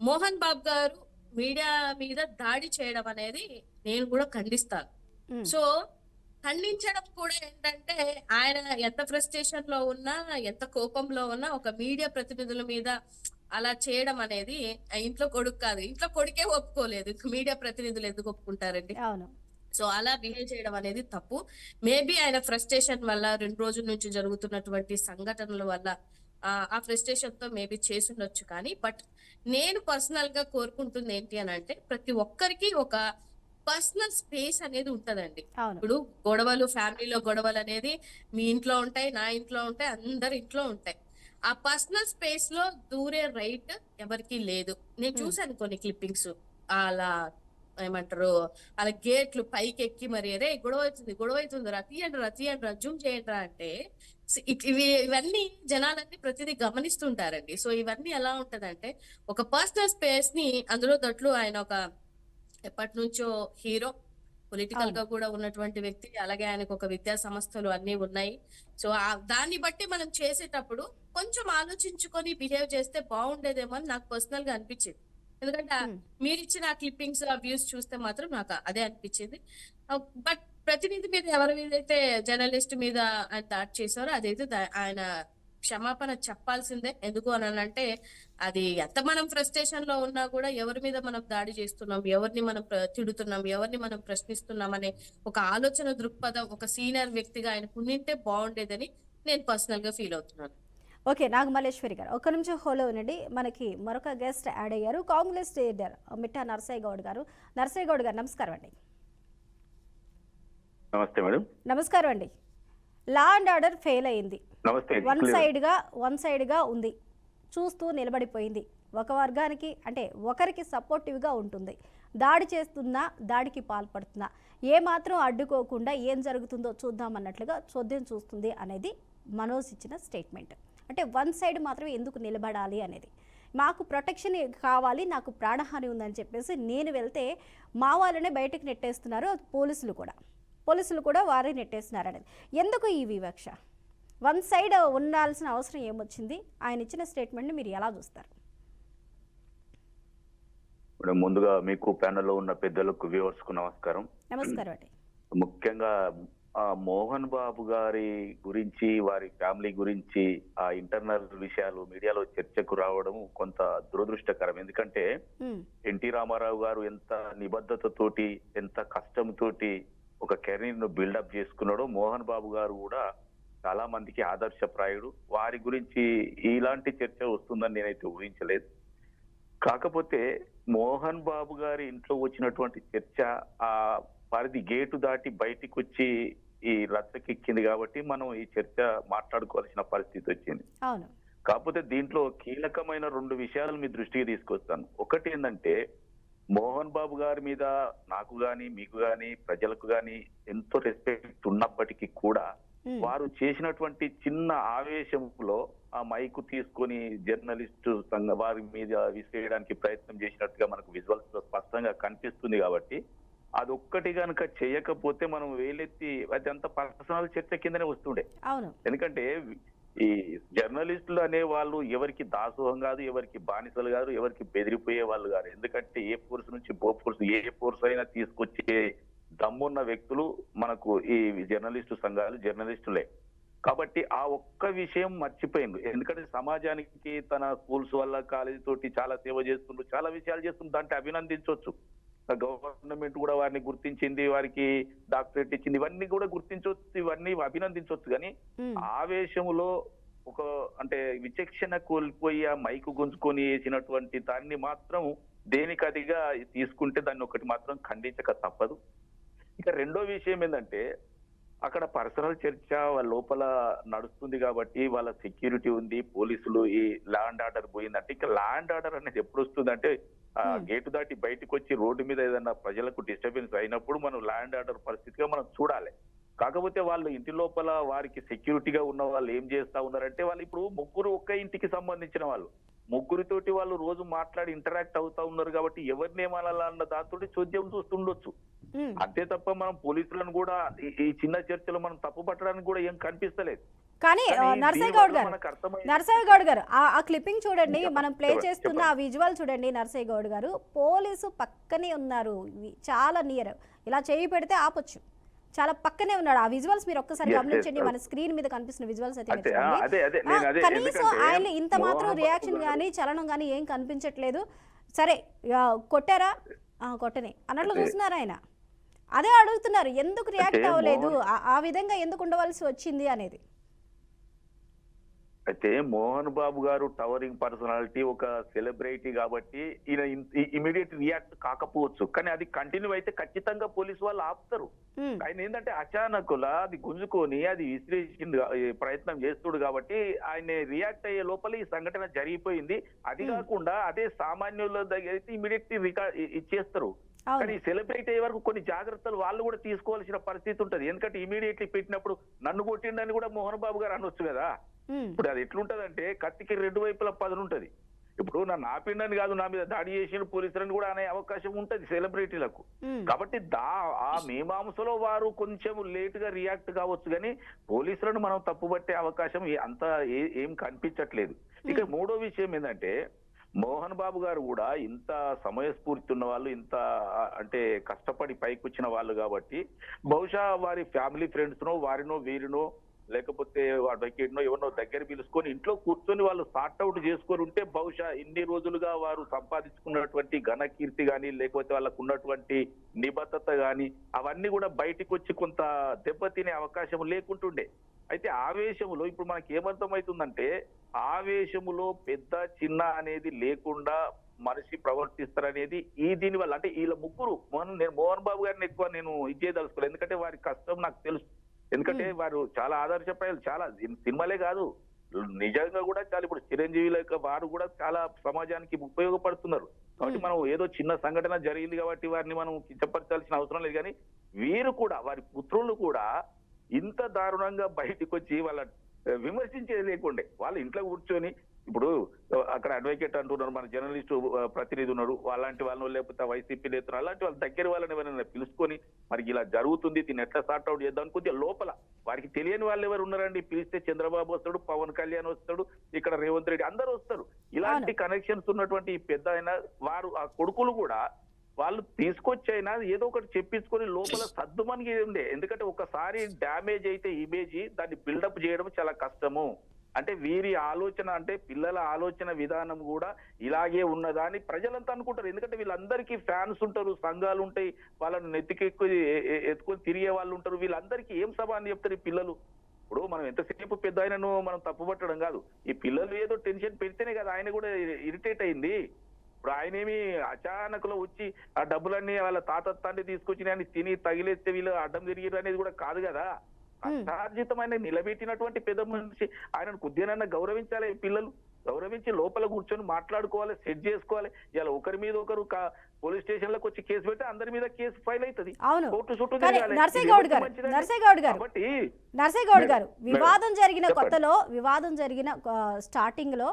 మోహన్ బాబు గారు మీడియా మీద దాడి చేయడం అనేది నేను కూడా ఖండిస్తాను. సో ఖండించడం కూడా ఏంటంటే ఆయన ఎంత ఫ్రస్ట్రేషన్ లో ఉన్నా, ఎంత కోపంలో ఉన్నా ఒక మీడియా ప్రతినిధుల మీద అలా చేయడం అనేది, ఇంట్లో కొడుకు కాదు, ఇంట్లో కొడుకే ఒప్పుకోలేదు, మీడియా ప్రతినిధులు ఎందుకు ఒప్పుకుంటారండి? సో అలా బిహేవ్ చేయడం అనేది తప్పు. మేబీ ఆయన ఫ్రస్ట్రేషన్ వల్ల 2 రోజుల నుంచి జరుగుతున్నటువంటి సంఘటనల వల్ల ఆ ఫ్రస్ట్రేషన్ తో మేబీ చేసుండొచ్చు. కానీ బట్ నేను పర్సనల్ గా కోరుకుంటుంది ఏంటి అని అంటే, ప్రతి ఒక్కరికి ఒక పర్సనల్ స్పేస్ అనేది ఉంటదండి. అవును. ఇప్పుడు గొడవలు, ఫ్యామిలీలో గొడవలు అనేది మీ ఇంట్లో ఉంటాయి, నా ఇంట్లో ఉంటాయి, అందరి ఇంట్లో ఉంటాయి. ఆ పర్సనల్ స్పేస్ లో దూరే రైట్ ఎవరికీ లేదు. నేను చూసాను కొన్ని క్లిప్పింగ్స్. అలా ఏమంటారు, అలా గేట్లు పైకి ఎక్కి మరి అరే గొడవ అవుతుంది రా, తీయండి రా, జూమ్ చేయండి రా అంటే ఇవన్నీ జనాలన్నీ ప్రతిదీ గమనిస్తుంటారండి. సో ఇవన్నీ ఎలా ఉంటదంటే ఒక పర్సనల్ స్పేస్ ని, అందులో దట్లు ఆయన ఒక ఎప్పటి నుంచో హీరో, పొలిటికల్ గా కూడా ఉన్నటువంటి వ్యక్తి, అలాగే ఆయనకు ఒక విద్యా సంస్థలు అన్ని ఉన్నాయి. సో దాన్ని బట్టి మనం చేసేటప్పుడు కొంచెం ఆలోచించుకొని బిహేవ్ చేస్తే బాగుండేదేమో అని నాకు పర్సనల్ గా అనిపించింది. ఎందుకంటే మీరు ఇచ్చిన ఆ క్లిప్పింగ్స్, ఆ వ్యూస్ చూస్తే మాత్రం నాకు అదే అనిపించింది. బట్ ప్రతినిధి మీద ఎవరి మీదైతే జర్నలిస్ట్ మీద ఆయన దాడి చేశారో అదైతే ఆయన క్షమాపణ చెప్పాల్సిందే. ఎందుకు అని అంటే అది ఎంత మనం ఫ్రస్ట్రేషన్ లో ఉన్నా కూడా ఎవరి మీద మనం దాడి చేస్తున్నాం, ఎవరిని మనం తిడుతున్నాం, ఎవరిని మనం ప్రశ్నిస్తున్నాం అనే ఒక ఆలోచన దృక్పథం ఒక సీనియర్ వ్యక్తిగా ఆయనకు ఉండింటే బాగుండేదని నేను పర్సనల్ గా ఫీల్ అవుతున్నాను. ఓకే, నాగమల్లేశ్వరి గారు ఒక్క నిమిషం హోలో ఉండండి. మనకి మరొక గెస్ట్ యాడ్ అయ్యారు, కాంగ్రెస్ లీడర్ మిట్టా నరసయ్య గౌడ్ గారు. నరసయ్య గౌడ్ గారు నమస్కారం అండి. నమస్తే మేడం. నమస్కారం అండి. లా అండ్ ఆర్డర్ ఫెయిల్ అయింది, నమస్తే. వన్ సైడ్గా ఉంది, చూస్తూ నిలబడిపోయింది. ఒక వర్గానికి అంటే ఒకరికి సపోర్టివ్గా ఉంటుంది. దాడి చేస్తున్నా, దాడికి పాల్పడుతున్నా, ఏమాత్రం అడ్డుకోకుండా ఏం జరుగుతుందో చూద్దామన్నట్లుగా చోద్యం చూస్తుంది అనేది మనోజ్ ఇచ్చిన స్టేట్మెంట్. అంటే వన్ సైడ్ మాత్రం ఎందుకు నిలబడాలి అనేది, మాకు ప్రొటెక్షన్ కావాలి, నాకు ప్రాణహాని ఉందని చెప్పేసి నేను వెళ్తే మా వాళ్ళనే బయటకు నెట్టేస్తున్నారు, పోలీసులు కూడా వారే నెట్టేస్తున్నారు అనేది. ఎందుకు ఈ వివక్ష? వన్ సైడ్ ఉండాల్సిన అవసరం ఏమొచ్చింది? ఆయన ఇచ్చిన స్టేట్మెంట్ని మీరు ఎలా చూస్తారు? ముందుగా మీకు ప్యానెల్లో ఉన్న పెద్దలకు, వ్యూవర్స్ కు నమస్కారం. నమస్కారం అండి. ముఖ్యంగా మోహన్ బాబు గారి గురించి, వారి ఫ్యామిలీ గురించి ఆ ఇంటర్నల్ విషయాలు మీడియాలో చర్చకు రావడం కొంత దురదృష్టకరం. ఎందుకంటే ఎన్టీ రామారావు గారు ఎంత నిబద్ధతతోటి, ఎంత కష్టంతోటి ఒక కెరీర్ ను బిల్డప్ చేసుకున్నాడో, మోహన్ బాబు గారు కూడా చాలా మందికి ఆదర్శప్రాయుడు. వారి గురించి ఇలాంటి చర్చ వస్తుందని నేనైతే ఊహించలేదు. కాకపోతే మోహన్ బాబు గారి ఇంట్లో వచ్చినటువంటి చర్చ ఆ పరిధి గేటు దాటి బయటికి వచ్చి ఈ రచ్చకెక్కింది కాబట్టి మనం ఈ చర్చ మాట్లాడుకోవాల్సిన పరిస్థితి వచ్చింది. కాకపోతే దీంట్లో కీలకమైన 2 విషయాలు మీ దృష్టికి తీసుకొస్తాను. ఒకటి ఏంటంటే, మోహన్ బాబు గారి మీద నాకు గాని, మీకు గాని, ప్రజలకు గాని ఎంతో రెస్పెక్ట్ ఉన్నప్పటికీ కూడా వారు చేసినటువంటి చిన్న ఆవేశంలో ఆ మైకు తీసుకొని జర్నలిస్టు వారి మీద విసిరేయడానికి ప్రయత్నం చేసినట్టుగా మనకు విజువల్స్ లో స్పష్టంగా కనిపిస్తుంది. కాబట్టి అదొక్కటి కనుక చేయకపోతే మనం వేలెత్తి అదంతా పర్సనల్ చర్చ కిందనే వస్తుండే. ఎందుకంటే ఈ జర్నలిస్టులు అనే వాళ్ళు ఎవరికి దాసోహం కాదు, ఎవరికి బానిసలు కాదు, ఎవరికి బెదిరిపోయే వాళ్ళు కాదు. ఎందుకంటే ఏ ఫోర్స్ నుంచి ఏ ఫోర్స్ అయినా తీసుకొచ్చే దమ్మున్న వ్యక్తులు మనకు ఈ జర్నలిస్టు సంఘాలు, జర్నలిస్టులే. కాబట్టి ఆ ఒక్క విషయం మర్చిపోయింది. ఎందుకంటే సమాజానికి తన స్కూల్స్ వల్ల, కాలేజీ తోటి చాలా సేవ చేస్తుండ్రు, చాలా విషయాలు చేస్తుండ్రు, దాంట్లో అభినందించవచ్చు. గవర్నమెంట్ కూడా వారిని గుర్తించింది, వారికి డాక్టరేట్ ఇచ్చింది, ఇవన్నీ కూడా గుర్తించవచ్చు, ఇవన్నీ అభినందించవచ్చు. కానీ ఆవేశంలో ఒక అంటే విచక్షణ కోల్పోయి ఆ మైకు గుంజుకొని వేసినటువంటి దాన్ని మాత్రం దేనికదిగా తీసుకుంటే దాన్ని ఒకటి మాత్రం ఖండించక తప్పదు. ఇక రెండో విషయం ఏంటంటే, అక్కడ పర్సనల్ చర్చ వాళ్ళ లోపల నడుస్తుంది కాబట్టి వాళ్ళ సెక్యూరిటీ ఉంది, పోలీసులు, ఈ లా అండ్ ఆర్డర్ పోయిందంటే, ఇక లా అండ్ ఆర్డర్ అనేది ఎప్పుడు వస్తుందంటే గేటు దాటి బయటకు వచ్చి రోడ్డు మీద ఏదైనా ప్రజలకు డిస్టర్బెన్స్ అయినప్పుడు మనం లా అండ్ ఆర్డర్ పరిస్థితిగా మనం చూడాలి. కాకపోతే వాళ్ళు ఇంటి లోపల వారికి సెక్యూరిటీగా ఉన్న వాళ్ళు ఏం చేస్తా ఉన్నారంటే, వాళ్ళు ఇప్పుడు ముగ్గురు ఒక్క ఇంటికి సంబంధించిన వాళ్ళు, ముగ్గురితోటి వాళ్ళు రోజు మాట్లాడి ఇంటరాక్ట్ అవుతా ఉన్నారు కాబట్టి ఎవరిని ఏమనాలన్న దాంతో చోద్యం చూస్తుండొచ్చు. అంతే తప్ప మనం పోలీసులను కూడా ఈ చిన్న చర్చలో మనం తప్పు పట్టడానికి కూడా ఏం కనిపిస్తలేదు. కానీ నరసయ్య గౌడ్ గారు ఆ క్లిప్పింగ్ చూడండి, మనం ప్లే చేస్తున్న ఆ విజువల్ చూడండి. నరసయ్య గౌడ్ గారు పోలీసు పక్కనే ఉన్నారు, చాలా నియర్, ఇలా చేయి పెడితే ఆపొచ్చు, చాలా పక్కనే ఉన్నాడు. ఆ విజువల్స్ మీరు ఒక్కసారి గమనించండి, మన స్క్రీన్ మీద కనిపిస్తున్న విజువల్స్ అయితే కనీసం ఆయన ఇంత మాత్రం రియాక్షన్ కానీ చలనం కానీ ఏం కనిపించట్లేదు. సరే కొట్టారా, కొట్టని అన్నట్లు చూస్తున్నారు ఆయన. అదే అడుగుతున్నారు, ఎందుకు రియాక్ట్ అవ్వలేదు, ఆ విధంగా ఎందుకు ఉండవలసి వచ్చింది అనేది. అయితే మోహన్ బాబు గారు టవరింగ్ పర్సనాలిటీ, ఒక సెలబ్రిటీ కాబట్టి ఈయన ఇమీడియట్ రియాక్ట్ కాకపోవచ్చు, కానీ అది కంటిన్యూ అయితే ఖచ్చితంగా పోలీసు వాళ్ళు ఆపుతారు. ఆయన ఏంటంటే అచానకులా అది గుంజుకొని అది విసిరేసింది ప్రయత్నం చేస్తుడు కాబట్టి ఆయన రియాక్ట్ అయ్యే లోపల ఈ సంఘటన జరిగిపోయింది. అది కాకుండా అదే సామాన్యుల దగ్గర అయితే ఇమీడియట్ రికార్డ్ ఇచ్చేస్తారు. కానీ సెలబ్రేట్ అయ్యే వరకు కొన్ని జాగ్రత్తలు వాళ్ళు కూడా తీసుకోవాల్సిన పరిస్థితి ఉంటది. ఎందుకంటే ఇమీడియట్లీ పెట్టినప్పుడు నన్ను కొట్టిండని కూడా మోహన్ బాబు గారు అనొచ్చు కదా. ఇప్పుడు అది ఎట్లుంటదంటే కత్తికి రెండు వైపుల పదునుంటది. ఇప్పుడు నన్ను ఆపిండని కాదు, నా మీద దాడి చేసిన పోలీసులని కూడా అనే అవకాశం ఉంటది సెలబ్రిటీలకు. కాబట్టి ఆ మీమాంసలో వారు కొంచెం లేట్ గా రియాక్ట్ కావచ్చు, కానీ పోలీసులను మనం తప్పుపట్టే అవకాశం అంత ఏం కనిపించట్లేదు. ఇక మూడో విషయం ఏంటంటే మోహన్ బాబు గారు కూడా ఇంత సమయస్ఫూర్తి ఉన్న వాళ్ళు, ఇంత అంటే కష్టపడి పైకి వచ్చిన వాళ్ళు కాబట్టి బహుశా వారి ఫ్యామిలీ ఫ్రెండ్స్ నో వారినో వీరినో లేకపోతే అడ్వకేట్ నో ఎవరినో దగ్గర పిలుచుకొని ఇంట్లో కూర్చొని వాళ్ళు సార్ట్అవుట్ చేసుకొని ఉంటే బహుశా ఇన్ని రోజులుగా వారు సంపాదించుకున్నటువంటి ఘనకీర్తి కానీ లేకపోతే వాళ్ళకు ఉన్నటువంటి నిబద్ధత కానీ అవన్నీ కూడా బయటికి వచ్చి కొంత దెబ్బతినే అవకాశం లేకుంటుండే. అయితే ఆవేశములో ఇప్పుడు మనకి ఏమర్థమవుతుందంటే ఆవేశములో పెద్ద చిన్న అనేది లేకుండా మనిషి ప్రవర్తిస్తారనేది దీని వల్ల. అంటే వీళ్ళ ముగ్గురు నేను మోహన్ బాబు గారిని ఎక్కువ నేను ఇచ్చేదలుచుకోలేదు, ఎందుకంటే వారి కష్టం నాకు తెలుసు. ఎందుకంటే వారు చాలా ఆదర్శప్రాయాలు, చాలా సినిమాలే కాదు నిజంగా కూడా చాలా ఇప్పుడు చిరంజీవి లెక్క వారు కూడా చాలా సమాజానికి ఉపయోగపడుతున్నారు. కాబట్టి మనం ఏదో చిన్న సంఘటన జరిగింది కాబట్టి వారిని మనం కించపరచాల్సిన అవసరం లేదు, కానీ వీరు కూడా వారి పుత్రులు కూడా ఇంత దారుణంగా బయటకు వచ్చి వాళ్ళ విమర్శించేది లేకుండే వాళ్ళ ఇంట్లో కూర్చొని, ఇప్పుడు అక్కడ అడ్వకేట్ అంటున్నారు, మన జర్నలిస్టు ప్రతినిధి ఉన్నారు, అలాంటి వాళ్ళను లేకపోతే వైసీపీ నేతలు అలాంటి వాళ్ళ దగ్గర వాళ్ళని ఎవరైనా పిలుచుకొని మరి ఇలా జరుగుతుంది దీన్ని ఎట్లా సార్ట్అవుట్ చేద్దాం కొద్దిగా లోపల వారికి తెలియని వాళ్ళు ఎవరు ఉన్నారండి. పిలిస్తే చంద్రబాబు వస్తాడు, పవన్ కళ్యాణ్ వస్తాడు, ఇక్కడ రేవంత్ రెడ్డి అందరూ వస్తారు. ఇలాంటి కనెక్షన్స్ ఉన్నటువంటి పెద్ద అయినా వారు ఆ కొడుకులు కూడా వాళ్ళు తీసుకొచ్చైనా ఏదో ఒకటి చెప్పించుకొని లోపల సర్దుమని ఉండే. ఎందుకంటే ఒకసారి డ్యామేజ్ అయితే ఇమేజ్ దాన్ని బిల్డప్ చేయడం చాలా కష్టము. అంటే వీరి ఆలోచన అంటే పిల్లల ఆలోచన విధానం కూడా ఇలాగే ఉన్నదా అని ప్రజలంతా అనుకుంటారు. ఎందుకంటే వీళ్ళందరికీ ఫ్యాన్స్ ఉంటారు, సంఘాలు ఉంటాయి, వాళ్ళని ఎత్తుకొని తిరిగే వాళ్ళు ఉంటారు. వీళ్ళందరికీ ఏం సమాధానం చెప్తారు ఈ పిల్లలు? ఇప్పుడు మనం ఎంతసేపు పెద్ద ఆయనను మనం తప్పుపట్టడం కాదు, ఈ పిల్లలు ఏదో టెన్షన్ పెడితేనే కదా ఆయన కూడా ఇరిటేట్ అయింది. ఇప్పుడు ఆయనేమి అచానకులో వచ్చి ఆ డబ్బులన్నీ వాళ్ళ తాతత్తాన్ని తీసుకొచ్చి తిని తగిలేస్తే వీళ్ళు అడ్డం తిరిగిరు అనేది కూడా కాదు కదా. కష్టార్జితమైన నిలబెట్టినటువంటి పెద్ద మనిషి, ఆయనను కొద్దిగానైనా గౌరవించాలి. పిల్లలు గౌరవించి లోపల కూర్చొని మాట్లాడుకోవాలి, సెట్ చేసుకోవాలి. ఇలా ఒకరి మీద ఒకరు పోలీస్ స్టేషన్ లకు వచ్చి కేసు పెడితే అందరి మీద కేసు ఫైల్ అవుతుంది. కోర్టు చుట్టూ నర్సయ్య గౌడ్ గారు వివాదం జరిగిన కొత్తలో, వివాదం జరిగిన స్టార్టింగ్ లో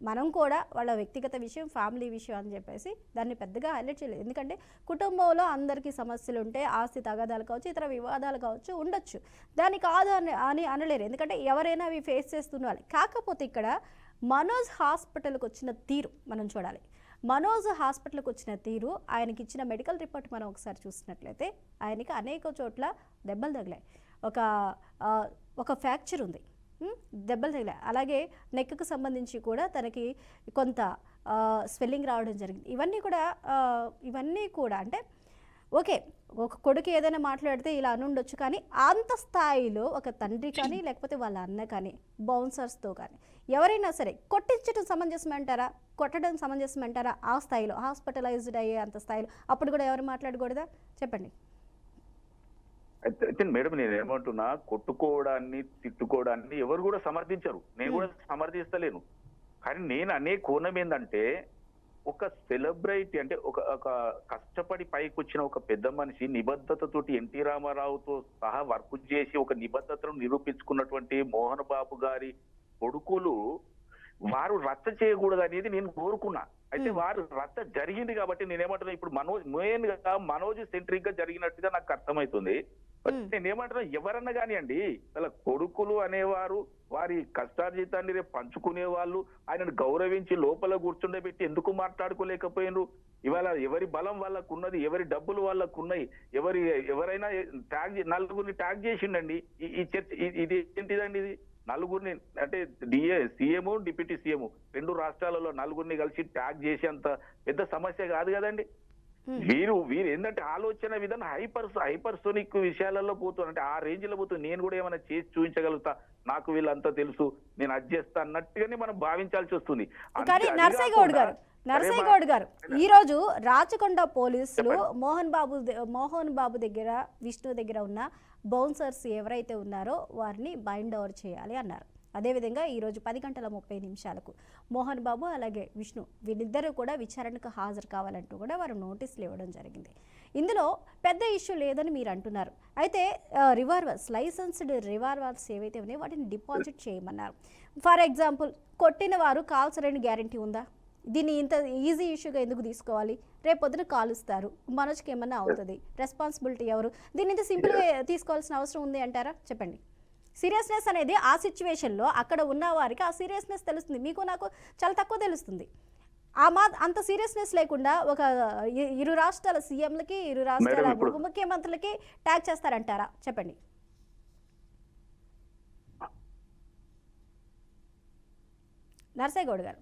మనం కూడా వాళ్ళ వ్యక్తిగత విషయం, ఫ్యామిలీ విషయం అని చెప్పేసి దాన్ని పెద్దగా హైలైట్ చేయలేదు. ఎందుకంటే కుటుంబంలో అందరికీ సమస్యలు ఉంటే, ఆస్తి తగాదాలు కావచ్చు, ఇతర వివాదాలు కావచ్చు ఉండొచ్చు, దాన్ని కాదు అని అనలేరు. ఎందుకంటే ఎవరైనా అవి ఫేస్ చేస్తున్నారు. కాకపోతే ఇక్కడ మనోజ్ హాస్పిటల్కి వచ్చిన తీరు మనం చూడాలి. మనోజ్ హాస్పిటల్కి వచ్చిన తీరు, ఆయనకి ఇచ్చిన మెడికల్ రిపోర్ట్ మనం ఒకసారి చూసినట్లయితే ఆయనకి అనేక చోట్ల దెబ్బలు తగిలాయి. ఒక ఫ్రాక్చర్ ఉంది, దెబ్బలు తగిలాయి. అలాగే నెక్కు సంబంధించి కూడా తనకి కొంత స్వెల్లింగ్ రావడం జరిగింది. ఇవన్నీ కూడా అంటే ఓకే, ఒక కొడుకు ఏదైనా మాట్లాడితే ఇలా అనుండొచ్చు, కానీ అంత స్థాయిలో ఒక తండ్రి కానీ లేకపోతే వాళ్ళ అన్న కానీ బౌన్సర్స్తో కానీ ఎవరైనా సరే కొట్టించడం సమంజసమంటారా, కొట్టడం సమంజసమంటారా? ఆ స్థాయిలో హాస్పిటలైజ్డ్ అయ్యే అంత స్థాయిలో అప్పుడు కూడా ఎవరు మాట్లాడకూడదా? చెప్పండి. అయితే మేడం నేను ఏమంటున్నా, కొట్టుకోవడాన్ని తిట్టుకోవడాన్ని ఎవరు కూడా సమర్థించరు, నేను కూడా సమర్థిస్తలేను. కానీ నేను అనే కోణం ఏంటంటే ఒక సెలబ్రిటీ అంటే ఒక కష్టపడి పైకి వచ్చిన ఒక పెద్ద మనిషి నిబద్ధతతోటి ఎన్టీ రామారావుతో సహా వర్క్ చేసి ఒక నిబద్ధతను నిరూపించుకున్నటువంటి మోహన్ బాబు గారి కొడుకులు వారు రచ్చ చేయకూడదు అనేది నేను కోరుకున్నా. అయితే వారు రచ్చ జరిగింది కాబట్టి నేనేమంటున్నా, ఇప్పుడు మనోజ్ సెంట్రిక్ గా జరిగినట్టుగా నాకు అర్థమవుతుంది. నేనేమంటున్నా, ఎవరన్నా కానివ్వండి వాళ్ళ కొడుకులు అనేవారు వారి కష్టార్జితాన్ని రేపు పంచుకునే వాళ్ళు, ఆయనను గౌరవించి లోపల కూర్చుండబెట్టి ఎందుకు మాట్లాడుకోలేకపోయినరు? ఇవాళ ఎవరి బలం వాళ్ళకు ఉన్నది, ఎవరి డబ్బులు వాళ్ళకు ఉన్నాయి, ఎవరైనా నలుగురిని ట్యాగ్ చేసిండండి ఈ చర్చ. ఇది ఏంటిదండి? ఇది నలుగురిని అంటే సీఎం డిప్యూటీ సీఎం 2 రాష్ట్రాలలో నలుగురిని కలిసి ట్యాగ్ చేసి అంత పెద్ద సమస్య కాదు కదండి. వీరు ఏంటంటే ఆలోచన విధానం హైపర్సోనిక్ విషయాలలో పోతుంది. అంటే ఆ రేంజ్ లో పోతుంది. నేను కూడా ఏమైనా చేసి చూపించగలుగుతా, నాకు వీళ్ళంతా తెలుసు, నేను అది చేస్తా అన్నట్టుగానే మనం భావించాల్సి వస్తుంది. కానీ నర్సయ్య గౌడ్ గారు ఈ రోజు రాచకొండ పోలీసులు మోహన్ బాబు దగ్గర, విష్ణు దగ్గర ఉన్న బౌన్సర్స్ ఎవరైతే ఉన్నారో వారిని బైండ్ ఓవర్ చేయాలి అన్నారు. అదేవిధంగా ఈరోజు 10:30 మోహన్ బాబు అలాగే విష్ణు వీళ్ళిద్దరూ కూడా విచారణకు హాజరు కావాలంటూ కూడా వారు నోటీసులు ఇవ్వడం జరిగింది. ఇందులో పెద్ద ఇష్యూ లేదని మీరు అంటున్నారు. అయితే రివాల్వర్స్, లైసెన్స్డ్ రివాల్వర్స్ ఏవైతే ఉన్నాయో వాటిని డిపాజిట్ చేయమన్నారు. ఫర్ ఎగ్జాంపుల్ కొట్టిన వారు కాల్చరని గ్యారంటీ ఉందా? దీన్ని ఇంత ఈజీ ఇష్యూగా ఎందుకు తీసుకోవాలి? రేపు పొద్దున కాలుస్తారు, మనోజ్కి ఏమన్నా అవుతుంది, రెస్పాన్సిబిలిటీ ఎవరు? దీన్ని ఇంత సింపుల్గా తీసుకోవాల్సిన అవసరం ఉంది అంటారా? చెప్పండి. సీరియస్నెస్ అనేది ఆ సిచ్యువేషన్లో అక్కడ ఉన్న వారికి ఆ సీరియస్నెస్ తెలుస్తుంది. మీకు నాకు చాలా తక్కువ తెలుస్తుంది. అంత సీరియస్నెస్ లేకుండా ఒక ఇరు రాష్ట్రాల సీఎంలకి, ఇరు రాష్ట్రాల ఉప ముఖ్యమంత్రులకి ట్యాగ్ చేస్తారంటారా? చెప్పండి. నర్సయ్య గౌడ్ గారు.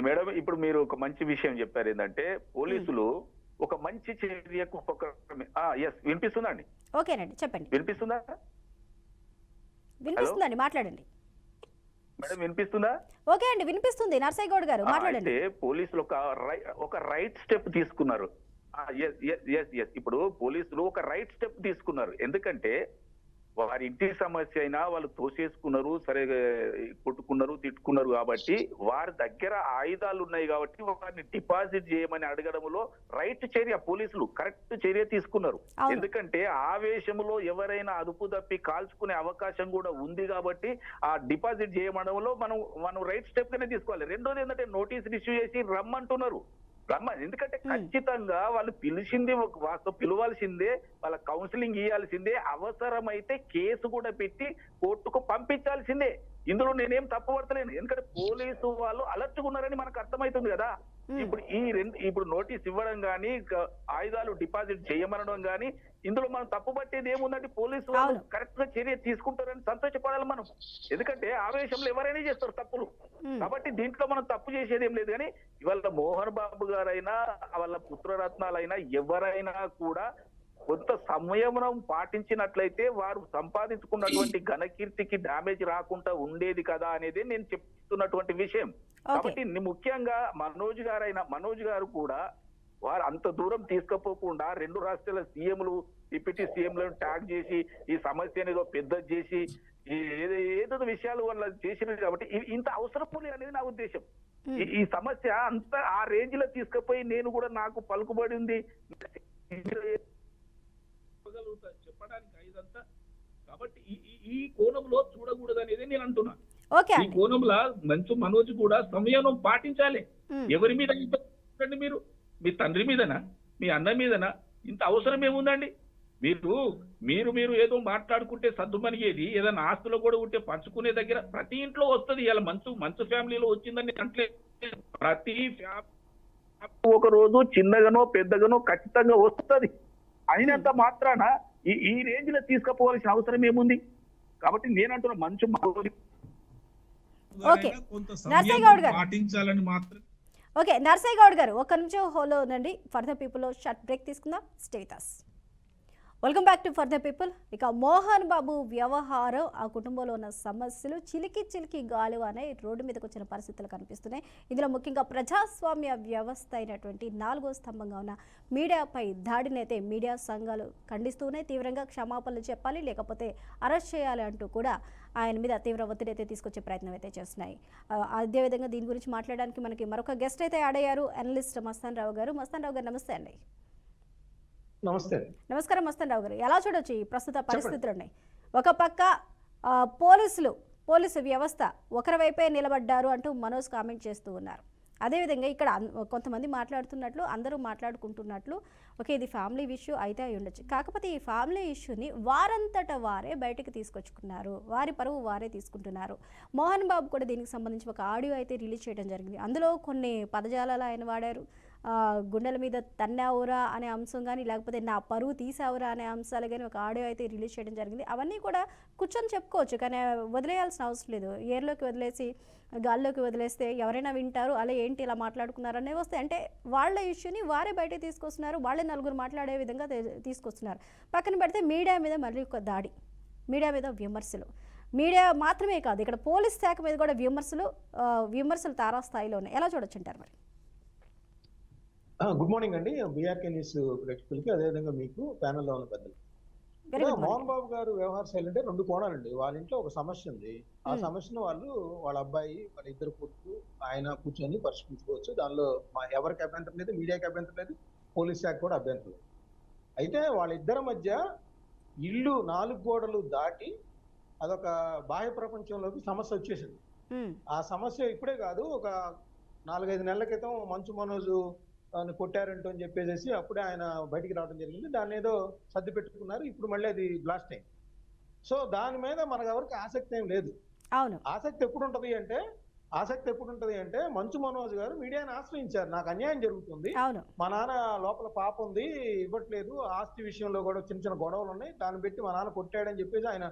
మేడం, ఇప్పుడు మీరు ఒక మంచి విషయం చెప్పారు. ఏంటంటే పోలీసులు ఒక మంచి చర్యకు వినిపిస్తుందండి? ఓకేనండి, చెప్పండి. వినిపిస్తుందండి, మాట్లాడండి మేడం. వినిపిస్తుందా? ఓకే అండి, వినిపిస్తుంది. నర్సయ్య గౌడ్ గారు మాట్లాడండి. పోలీసులు ఒక రైట్ స్టెప్ తీసుకున్నారు. ఇప్పుడు పోలీసులు ఒక రైట్ స్టెప్ తీసుకున్నారు. ఎందుకంటే వారి ఇంటి సమస్య అయినా వాళ్ళు తోసేసుకున్నారు, సరే కొట్టుకున్నారు, తిట్టుకున్నారు కాబట్టి వారి దగ్గర ఆయుధాలు ఉన్నాయి కాబట్టి వారిని డిపాజిట్ చేయమని అడగడంలో రైట్ చర్య, పోలీసులు కరెక్ట్ చర్య తీసుకున్నారు. ఎందుకంటే ఆవేశంలో ఎవరైనా అదుపు తప్పి కాల్చుకునే అవకాశం కూడా ఉంది కాబట్టి ఆ డిపాజిట్ చేయమనడంలో మనం రైట్ స్టెప్ గానే తీసుకోవాలి. రెండోది ఏంటంటే నోటీసులు ఇష్యూ చేసి రమ్మంటున్నారు. ఎందుకంటే ఖచ్చితంగా వాళ్ళు పిలిచింది పిలవాల్సిందే, వాళ్ళ కౌన్సిలింగ్ ఇవ్వాల్సిందే, అవసరమైతే కేసు కూడా పెట్టి కోర్టుకు పంపించాల్సిందే. ఇందులో నేనేం తప్పుపడతలేను. ఎందుకంటే పోలీసు వాళ్ళు అలర్ట్గా ఉన్నారని మనకు అర్థమవుతుంది కదా. ఇప్పుడు నోటీస్ ఇవ్వడం గానీ, ఆయుధాలు డిపాజిట్ చేయమనడం గానీ, ఇందులో మనం తప్పు పట్టేది ఏముందంటే పోలీసు వాళ్ళు కరెక్ట్ గా చర్య తీసుకుంటారని సంతోషపడాలి మనం. ఎందుకంటే ఆవేశంలో ఎవరైనా చేస్తారు తప్పులు, కాబట్టి దీంట్లో మనం తప్పు చేసేది ఏం లేదు. కానీ ఇవాళ మోహన్ బాబు గారైనా వాళ్ళ పుత్రరత్నాలైనా ఎవరైనా కూడా కొంత సంయమనం పాటించినట్లయితే వారు సంపాదించుకున్నటువంటి ఘనకీర్తికి డ్యామేజ్ రాకుండా ఉండేది కదా అనేది నేను చెప్తున్నటువంటి విషయం. కాబట్టి ముఖ్యంగా మనోజ్ గారు కూడా వారు అంత దూరం తీసుకుపోకుండా రెండు రాష్ట్రాల సీఎంలు, డిప్యూటీ సీఎంలను ట్యాగ్ చేసి ఈ సమస్యను ఏదో పెద్ద చేసి ఏదో విషయాలు వాళ్ళు చేసినది కాబట్టి ఇంత అవసరం లేదు అనేది నా ఉద్దేశం. ఈ సమస్య అంత ఆ రేంజ్ లో తీసుకుపోయి నేను కూడా నాకు పలుకుబడి ఉంది చెప్పడానికి ఇదంతా, కాబట్టి ఈ కోణంలో చూడకూడదు అనేది నేను అంటున్నా. ఈ కోణంలో మంచు మనోజ్ కూడా సంయమనం పాటించాలి. ఎవరి మీద మీరు మీ తండ్రి మీదనా, మీ అన్న మీదనా? ఇంత అవసరం ఏముందండి? మీరు ఏదో మాట్లాడుకుంటే సర్దుమనిగేది ఏదైనా ఆస్తులో కూడా ఉంటే పంచుకునే దగ్గర ప్రతి ఇంట్లో వస్తుంది. ఇలా మంచు ఫ్యామిలీలో వచ్చిందని అంటే ప్రతి ఒక రోజు చిన్నగానో పెద్దగానో ఖచ్చితంగా వస్తుంది. అయినంత మాత్రాన ఈ రేంజ్ లో తీసుకుపోవాల్సిన అవసరం ఏముంది? కాబట్టి నేనంటున్నా మంచు పాటించాలని మాత్రం. ఓకే, నర్సయ్య గౌడ్ గారు ఒక నిమిషం హోలో ఉండండి. For the people short break తీసుకుందాం. Stay with us. Welcome back to for the people. ఇక మోహన్ బాబు వ్యవహారం, ఆ కుటుంబంలో ఉన్న సమస్యలు చిలికి గాలువ అనే రోడ్డు మీదకి వచ్చిన పరిస్థితులు కనిపిస్తున్నాయి. ఇందులో ముఖ్యంగా ప్రజాస్వామ్య వ్యవస్థ అయినటువంటి 4వ స్తంభంగా ఉన్న మీడియాపై దాడిని అయితే మీడియా సంఘాలు ఖండిస్తూనే తీవ్రంగా క్షమాపణలు చెప్పాలి, లేకపోతే అరెస్ట్ చేయాలి అంటూ కూడా ఆయన మీద తీవ్ర ఒత్తిడి అయితే తీసుకొచ్చే ప్రయత్నం అయితే చేస్తున్నాయి. అదేవిధంగా దీని గురించి మాట్లాడడానికి మనకి మరొక గెస్ట్ అయితే యాడ్ అయ్యారు, అనలిస్ట్ మస్తాన్ రావు గారు. మస్తాన్ రావు గారు నమస్తే అండి. నమస్కారం మస్తాన్ రావు గారు. ఎలా చూడొచ్చు ఈ ప్రస్తుత పరిస్థితులని? ఒక పక్క పోలీసు వ్యవస్థ ఒకరి వైపే నిలబడ్డారు అంటూ మనోజ్ కామెంట్ చేస్తూ ఉన్నారు. అదేవిధంగా ఇక్కడ కొంతమంది మాట్లాడుతున్నట్లు, అందరూ మాట్లాడుకుంటున్నట్లు ఓకే ఇది ఫ్యామిలీ ఇష్యూ అయితే అయి ఉండొచ్చు. కాకపోతే ఈ ఫ్యామిలీ ఇష్యూని వారంతట వారే బయటకు తీసుకొచ్చుకున్నారు, వారి పరువు వారే తీసుకుంటున్నారు. మోహన్ బాబు కూడా దీనికి సంబంధించి ఒక ఆడియో అయితే రిలీజ్ చేయడం జరిగింది. అందులో కొన్ని పదజాలాలు ఆయన వాడారు. గుండెల మీద తన్నావురా అనే అంశం కానీ, లేకపోతే నా పరువు తీసావురా అనే అంశాలు కానీ ఒక ఆడియో అయితే రిలీజ్ చేయడం జరిగింది. అవన్నీ కూడా కూర్చొని చెప్పుకోవచ్చు, కానీ వదిలేయాల్సిన అవసరం లేదు. ఏర్లోకి వదిలేసి గాల్లోకి వదిలేస్తే ఎవరైనా వింటారు, అలా ఏంటి ఇలా మాట్లాడుకున్నారు అనేవి వస్తాయి. అంటే వాళ్ళ ఇష్యూని వారే బయటకు తీసుకొస్తున్నారు, వాళ్ళే నలుగురు మాట్లాడే విధంగా తీసుకొస్తున్నారు. పక్కన పెడితే మీడియా మీద మళ్ళీ ఒక దాడి, మీడియా మీద విమర్శలు. మీడియా మాత్రమే కాదు, ఇక్కడ పోలీస్ శాఖ మీద కూడా విమర్శలు తారాస్థాయిలో ఉన్నాయి. ఎలా చూడొచ్చు అంటారు మరి? గుడ్ మార్నింగ్ అండి, బీఆర్కే న్యూస్ ప్రేక్షకులకి, అదేవిధంగా మీకు ప్యానెల్లో ఉన్న పెద్దలు. మోహన్ బాబు గారు వ్యవహార శైలి అంటే రెండు కోణాలండి. వాళ్ళ ఇంట్లో ఒక సమస్య ఉంది, ఆ సమస్యను వాళ్ళ అబ్బాయి, వాళ్ళ ఇద్దరు కొడుకు, ఆయన కూర్చొని పరిష్కరించుకోవచ్చు. దానిలో ఎవరికి అభ్యంతరం లేదు, మీడియాకి అభ్యంతరం లేదు, పోలీస్ శాఖ కూడా అభ్యంతరం లేదు. అయితే వాళ్ళిద్దరి మధ్య ఇల్లు 4 గోడలు దాటి అదొక బాహ్య ప్రపంచంలోకి సమస్య వచ్చేసింది. ఆ సమస్య ఇప్పుడే కాదు, ఒక 4-5 నెలల క్రితం మంచు మనోజు కొట్టారంటూ అని చెప్పేసి అప్పుడే ఆయన బయటికి రావడం జరిగింది. దాన్ని ఏదో సర్ది పెట్టుకున్నారు, ఇప్పుడు మళ్ళీ అది బ్లాస్ట్ అయింది. సో దాని మీద మనకు ఎవరికి ఆసక్తి ఏం లేదు. అవును, ఆసక్తి ఎప్పుడు ఉంటది అంటే మంచు మనోజ్ గారు మీడియాని ఆశ్రయించారు. నాకు అన్యాయం జరుగుతుంది, మా నాన్న లోపల పాప ఉంది, ఇవ్వట్లేదు, ఆస్తి విషయంలో కూడా చిన్న చిన్న గొడవలు ఉన్నాయి, దాన్ని పెట్టి మా నాన్న కొట్టాడని చెప్పేసి ఆయన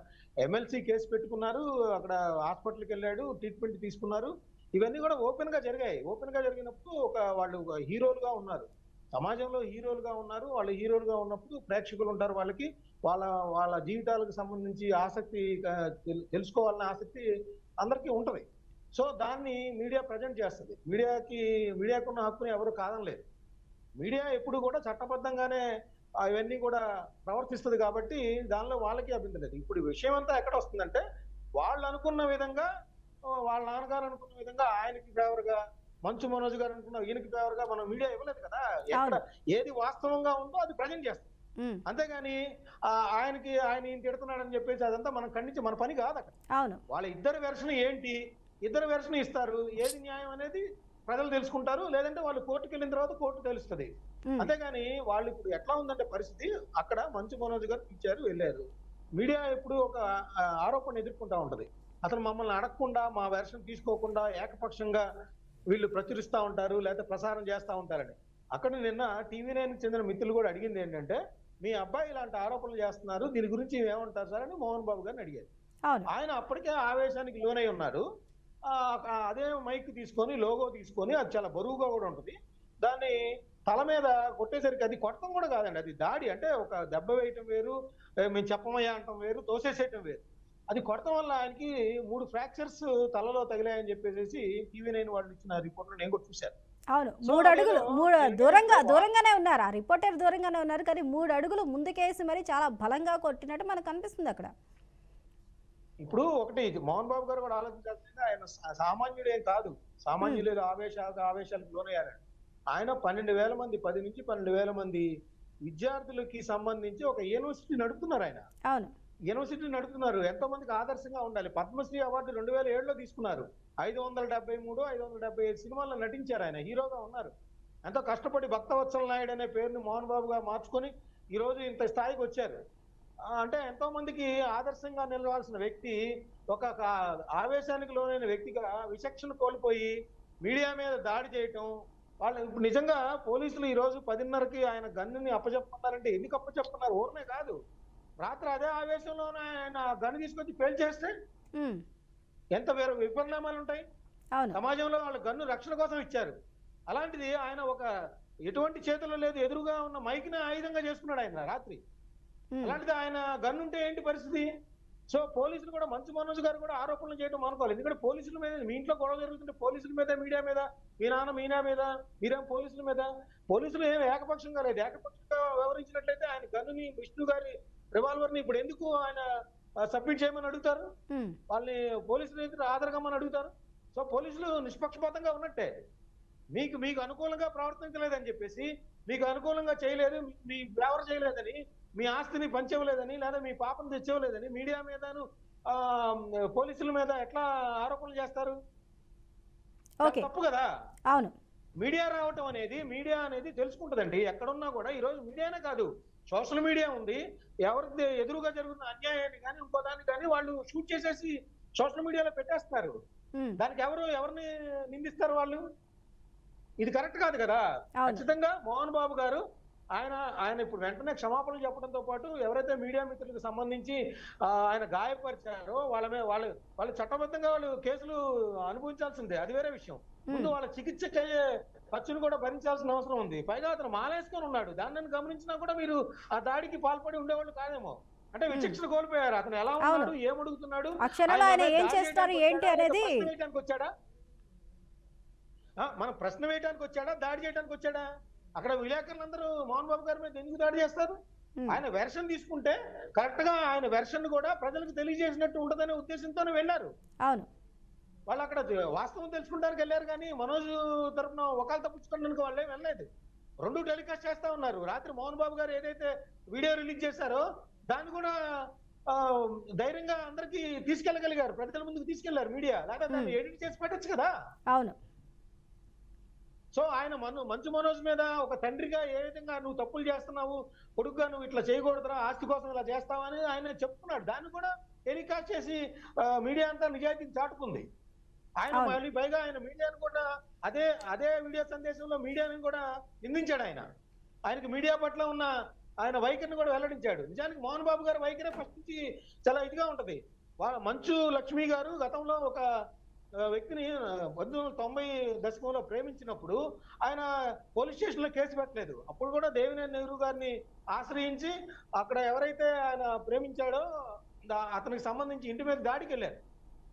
ఎమ్మెల్సీ కేసు పెట్టుకున్నారు. అక్కడ హాస్పిటల్కి వెళ్ళాడు, ట్రీట్మెంట్ తీసుకున్నారు. ఇవన్నీ కూడా ఓపెన్ గా జరిగాయి. ఓపెన్ గా జరిగినప్పుడు వాళ్ళు హీరోలుగా ఉన్నారు, సమాజంలో హీరోలుగా ఉన్నారు. వాళ్ళు హీరోలుగా ఉన్నప్పుడు ప్రేక్షకులు ఉంటారు, వాళ్ళకి వాళ్ళ జీవితాలకు సంబంధించి ఆసక్తి, తెలుసుకోవాలనే ఆసక్తి అందరికీ ఉంటది. సో దాన్ని మీడియా ప్రజెంట్ చేస్తుంది. మీడియాకున్న హక్కుని ఎవరు కాదనలేదు. మీడియా ఎప్పుడు కూడా చట్టబద్ధంగానే ఇవన్నీ కూడా ప్రవర్తిస్తుంది కాబట్టి దానిలో వాళ్ళకి అభ్యంతరం లేదు. ఇప్పుడు విషయం అంతా ఎక్కడ వస్తుందంటే, వాళ్ళు అనుకున్న విధంగా, వాళ్ళ నాన్నగారు అనుకున్న విధంగా ఆయనకి ఫేవర్ గా, మంచు మనోజ్ గారు అనుకున్న ఈయనకి ఫేవర్ గా మనం మీడియా ఇవ్వలేదు కదా. ఎక్కడ ఏది వాస్తవంగా ఉందో అది ప్రజెంట్ చేస్తాం, అంతేగాని ఆయన ఈయన తిడుతున్నాడని చెప్పేసి అదంతా మనం ఖండించి మన పని కాదు అక్కడ. వాళ్ళ ఇద్దరు వెర్షన్ ఏంటి, ఇద్దరు వెర్షన్ ఇస్తారు, ఏది న్యాయం అనేది ప్రజలు తెలుసుకుంటారు. లేదంటే వాళ్ళు కోర్టుకు వెళ్ళిన తర్వాత కోర్టు తెలుస్తుంది. అంతేగాని వాళ్ళు ఇప్పుడు ఎట్లా ఉందంటే పరిస్థితి, అక్కడ మంచు మనోజ్ గారు ఇచ్చారు, వెళ్ళారు. మీడియా ఇప్పుడు ఒక ఆరోపణ ఎదుర్కొంటా ఉంటది, అసలు మమ్మల్ని అడగకుండా, మా వెర్షన్ తీసుకోకుండా ఏకపక్షంగా వీళ్ళు ప్రచురిస్తూ ఉంటారు, లేకపోతే ప్రసారం చేస్తూ ఉంటారని. అక్కడ నిన్న TV9 చెందిన మిత్రులు కూడా అడిగింది ఏంటంటే, మీ అబ్బాయి ఇలాంటి ఆరోపణలు చేస్తున్నారు, దీని గురించి ఏమంటారు సార్ అని మోహన్ బాబు గారిని అడిగారు. ఆయన అప్పటికే ఆవేశానికి లోనై ఉన్నారు. అదే మైక్ తీసుకొని, లోగో తీసుకొని, అది చాలా బరువుగా కూడా ఉంటుంది, దాన్ని తల మీద కొట్టేసరికి అది కొట్టడం కూడా కాదండి, అది దాడి. అంటే ఒక దెబ్బ వేయటం వేరు, మేము చెప్పమయ్యా అంటాం వేరు, తోసేసేయటం వేరు. అది కొట్టడం వల్ల ఆయనకి 3 ఫ్రాక్చర్స్ తలలో తగిలాయని చెప్పేసి TV9 వాళ్ళు ఇచ్చిన రిపోర్ట్ నేను కూడా చూశాను. అవును, 3 అడుగులు దూరంగానే ఉన్నారు, ఆ రిపోర్టర్ దూరంగానే ఉన్నారు, కానీ 3 అడుగులు ముందుకేసి మరి చాలా బలంగా కొట్టినట్టు మనకు కనిపిస్తుంది అక్కడ. ఇప్పుడు ఒకటి మోహన్ బాబు గారు కూడా ఆలోచించాల్సింది, ఆయన సామాన్యుడేం కాదు, సామాన్యులు ఆవేశాలకు లోనయ్యారండి. ఆయన 12,000 మంది, 10 నుంచి 12,000 మంది విద్యార్థులకి సంబంధించి ఒక యూనివర్సిటీ నడుపుతున్నారు. ఆయన యూనివర్సిటీ నడుపుతున్నారు, ఎంతో మందికి ఆదర్శంగా ఉండాలి. పద్మశ్రీ అవార్డు 2007లో తీసుకున్నారు. 573, 575 సినిమాల్లో నటించారు, ఆయన హీరోగా ఉన్నారు. ఎంతో కష్టపడి భక్తవత్సల నాయుడు అనే పేరుని మోహన్ బాబుగా మార్చుకొని ఈరోజు ఇంత స్థాయికి వచ్చారు. అంటే ఎంతో మందికి ఆదర్శంగా నిలవాల్సిన వ్యక్తి ఒక ఆవేశానికి లోనైన వ్యక్తిగా విచక్షణ కోల్పోయి మీడియా మీద దాడి చేయటం. వాళ్ళు ఇప్పుడు నిజంగా పోలీసులు ఈ రోజు 10:30కి ఆయన గన్నుని అప్పచెప్పుకున్నారంటే ఎందుకు అప్పచెప్పుకున్నారు? ఊరనే కాదు, రాత్రి అదే ఆవేశంలోనే ఆయన గన్ను తీసుకొచ్చి పేల్చేస్తే ఎంత వేరే విపరిణామాలు ఉంటాయి. సమాజంలో వాళ్ళ గన్ను రక్షణ కోసం ఇచ్చారు, అలాంటిది ఆయన ఒక ఎటువంటి చేతుల్లో లేదు, ఎదురుగా ఉన్న మైక్ని ఆయుధంగా చేసుకున్నాడు ఆయన రాత్రి. అలాంటిది ఆయన గన్ను ఉంటే ఏంటి పరిస్థితి? సో పోలీసులు కూడా, మంచు మనోజ్ గారు కూడా ఆరోపణలు చేయడం అనుకోవాలి. ఎందుకంటే పోలీసుల మీద, మీ ఇంట్లో గొడవ జరుగుతుంటే పోలీసుల మీద, మీడియా మీద, మీ నాన్న మీనా మీద, మీరేం పోలీసుల మీద. పోలీసులు ఏం ఏకపక్షంగా లేదు, ఏకపక్షంగా వ్యవహరించినట్లయితే ఆయన గన్నుని, విష్ణు గారి రివాల్వర్ ని ఇప్పుడు ఎందుకు ఆయన సబ్మిట్ చేయమని అడుగుతారు? వాళ్ళని పోలీసులు ఎందుకు ఆధారగమని అడుగుతారు? సో పోలీసులు నిష్పక్షపాతంగా ఉన్నట్టే. మీకు అనుకూలంగా ప్రవర్తించలేదని చెప్పేసి, మీకు అనుకూలంగా చేయలేదు, మీ ఫేవర్ చేయలేదని, మీ ఆస్తిని పంచవలేదని, లేదా మీ పాపను తెచ్చవలేదని మీడియా మీదను పోలీసుల మీద ఎట్లా ఆరోపణలు చేస్తారు? తప్పు కదా. అవును, మీడియా రావటం అనేది, మీడియా అనేది తెలుసుకుంటుందండి ఎక్కడున్నా కూడా. ఈ రోజు మీడియానే కాదు, సోషల్ మీడియా ఉంది. ఎవరికి ఎదురుగా జరుగుతున్న అన్యాయాన్ని కానీ ఇంకో దాన్ని కానీ వాళ్ళు షూట్ చేసేసి సోషల్ మీడియాలో పెట్టేస్తున్నారు. దానికి ఎవరిని నిందిస్తారు వాళ్ళు? ఇది కరెక్ట్ కాదు కదా. ఖచ్చితంగా మోహన్ బాబు గారు ఆయన ఇప్పుడు వెంటనే క్షమాపణలు చెప్పడంతో పాటు ఎవరైతే మీడియా మిత్రులకు సంబంధించి ఆయన గాయపరిచారో వాళ్ళు చట్టబద్ధంగా వాళ్ళు కేసులు అనుభవించాల్సిందే, అది వేరే విషయం. ముందు వాళ్ళ చికిత్సకి అయ్యే ఖర్చును కూడా భరించాల్సిన అవసరం ఉంది. పైగా అతను మాలేసుకొని ఉన్నాడు. దాన్ని గమనించినా కూడా మీరు ఆ దాడికి పాల్పడి ఉండేవాళ్ళు కాదేమో. అంటే విచక్షణ కోల్పోయారు. అతను ఎలా ఉన్నాడు, ఏమడుగుతున్నాడు, వచ్చాడా, మనం ప్రశ్న వేయడానికి వచ్చాడా, దాడి చేయడానికి వచ్చాడా? అక్కడ విలేకరులందరూ మోహన్ బాబు గారి మీద ఎందుకు దాడి చేస్తారు? ఆయన వెర్షన్ తీసుకుంటే కరెక్ట్ గా ఆయన వెర్షన్ కూడా ప్రజలకు తెలియజేసినట్టు ఉంటదనే ఉద్దేశంతోనే వెళ్ళారు. అవును, వాళ్ళు అక్కడ వాస్తవం తెలుసుకుంటానికి వెళ్ళారు, కానీ మనోజ్ తరఫున ఒకళ్ళు తప్పించుకోవడానికి వాళ్ళే వెళ్ళలేదు. రెండు టెలికాస్ట్ చేస్తా ఉన్నారు. రాత్రి మోహన్ బాబు గారు ఏదైతే వీడియో రిలీజ్ చేశారో దాన్ని కూడా ధైర్యంగా అందరికి తీసుకెళ్లగలిగారు, ప్రజల ముందుకు తీసుకెళ్లారు మీడియా. లేకపోతే దాన్ని ఎడిట్ చేసి పెట్టచ్చు కదా. అవును. సో ఆయన మంచు మనోజ్ మీద ఒక తండ్రిగా ఏ విధంగా నువ్వు తప్పులు చేస్తున్నావు, కొడుకుగా నువ్వు ఇట్లా చేయకూడదురా, ఆస్తి కోసం ఇలా చేస్తావని ఆయన చెప్తున్నాడు. దాన్ని కూడా టెలికాస్ట్ చేసి మీడియా అంతా నిజాయితీని చాటుకుంది. ఆయన మళ్ళీ పైగా ఆయన మీడియాను కూడా అదే వీడియో సందేశంలో మీడియాని కూడా నిందించాడు. ఆయనకి మీడియా పట్ల ఉన్న ఆయన వైఖరిని కూడా వెల్లడించాడు. నిజానికి మోహన్ బాబు గారి వైఖరి ఫస్ట్ నుంచి చాలా ఇదిగా ఉంటది. మంచు లక్ష్మి గారు గతంలో ఒక వ్యక్తిని 1990 దశకంలో ప్రేమించినప్పుడు ఆయన పోలీస్ స్టేషన్ లో కేసు పెట్టలేదు. అప్పుడు కూడా దేవినేని నెహ్రూ గారిని ఆశ్రయించి అక్కడ ఎవరైతే ఆయన ప్రేమించాడో అతనికి సంబంధించి ఇంటి మీద దాడికి వెళ్ళారు.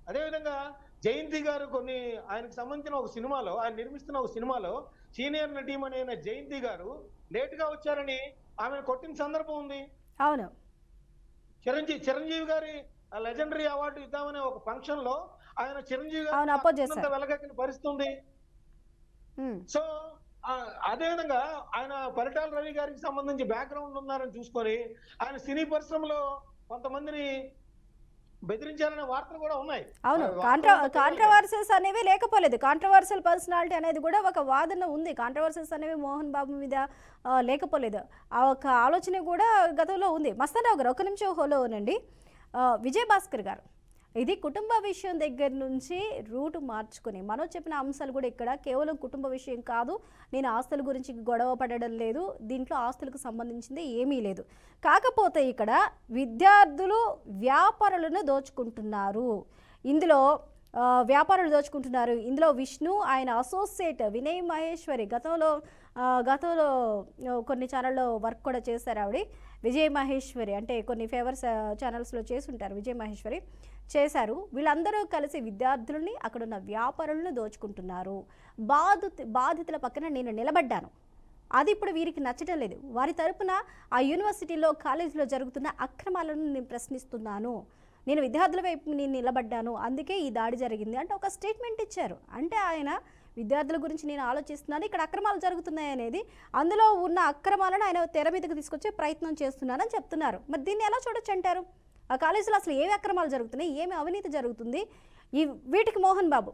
అదేవిధంగా జయంతి గారు ఆయనకు సంబంధించిన ఒక సినిమాలో, ఆయన నిర్మిస్తున్న ఒక సినిమాలో సీనియర్ నటీమణి అయిన జయంతి గారు లేట్ గా వచ్చారని ఆమెను కొట్టిన సందర్భం ఉంది. అవును. చిరంజీవి గారి లెజెండరీ అవార్డు ఇద్దామనే ఒక ఫంక్షన్ లో ఆయన చిరంజీవి గారు వెలగక్కిన పరిస్థితి ఉంది. సో అదేవిధంగా ఆయన పరిటాల రవి గారికి సంబంధించి బ్యాక్గ్రౌండ్ ఉన్నారని చూసుకొని ఆయన సినీ పరిశ్రమలో కొంతమందిని బెదిరించాలనే వార్తలు కూడా ఉన్నాయి. అవును, కాంట్రవర్సీస్ అనేవి లేకపోలేదు. కాంట్రవర్షియల్ పర్సనాలిటీ అనేది కూడా ఒక వాదన ఉంది. కాంట్రవర్సీస్ అనేవి మోహన్ బాబు మీద లేకపోలేదు. ఆ ఒక ఆలోచన కూడా గతంలో ఉంది. మస్తారావు గారు, ఒక నిమిషం హోలో ఉనండి. విజయభాస్కర్ గారు, ఇది కుటుంబ విషయం దగ్గర నుంచి రూటు మార్చుకుని మనోజ్ చెప్పిన అంశాలు కూడా ఇక్కడ కేవలం కుటుంబ విషయం కాదు, నేను ఆస్తుల గురించి గొడవ పడడం లేదు, దీంట్లో ఆస్తులకు సంబంధించింది ఏమీ లేదు. కాకపోతే ఇక్కడ విద్యార్థులు వ్యాపారులను దోచుకుంటున్నారు. ఇందులో విష్ణు, ఆయన అసోసియేట్ వినయ్ మహేశ్వరి గతంలో కొన్ని ఛానల్లో వర్క్ కూడా చేశారు. ఆవిడ విజయ్ మహేశ్వరి, అంటే కొన్ని ఫేవర్స్ ఛానల్స్లో చేసుంటారు. విజయ్ మహేశ్వరి చేశారు. వీళ్ళందరూ కలిసి విద్యార్థులని, అక్కడున్న వ్యాపారులను దోచుకుంటున్నారు. బాధితుల పక్కన నేను నిలబడ్డాను, అది ఇప్పుడు వీరికి నచ్చడం లేదు. వారి తరపున ఆ యూనివర్సిటీలో, కాలేజీలో జరుగుతున్న అక్రమాలను నేను ప్రశ్నిస్తున్నాను, నేను విద్యార్థుల వైపు నేను నిలబడ్డాను, అందుకే ఈ దాడి జరిగింది అంటే ఒక స్టేట్మెంట్ ఇచ్చారు. అంటే ఆయన విద్యార్థుల గురించి నేను ఆలోచిస్తున్నాను, ఇక్కడ అక్రమాలు జరుగుతున్నాయి అనేది, అందులో ఉన్న అక్రమాలను ఆయన తెర మీదకి తీసుకొచ్చే ప్రయత్నం చేస్తున్నానని చెప్తున్నారు. మరి దీన్ని ఎలా చూడొచ్చు అంటారు? ఆ కాలేజీలో అసలు ఏమి అక్రమాలు జరుగుతున్నాయి, ఏమి అవినీతి జరుగుతుంది, వీటికి మోహన్ బాబు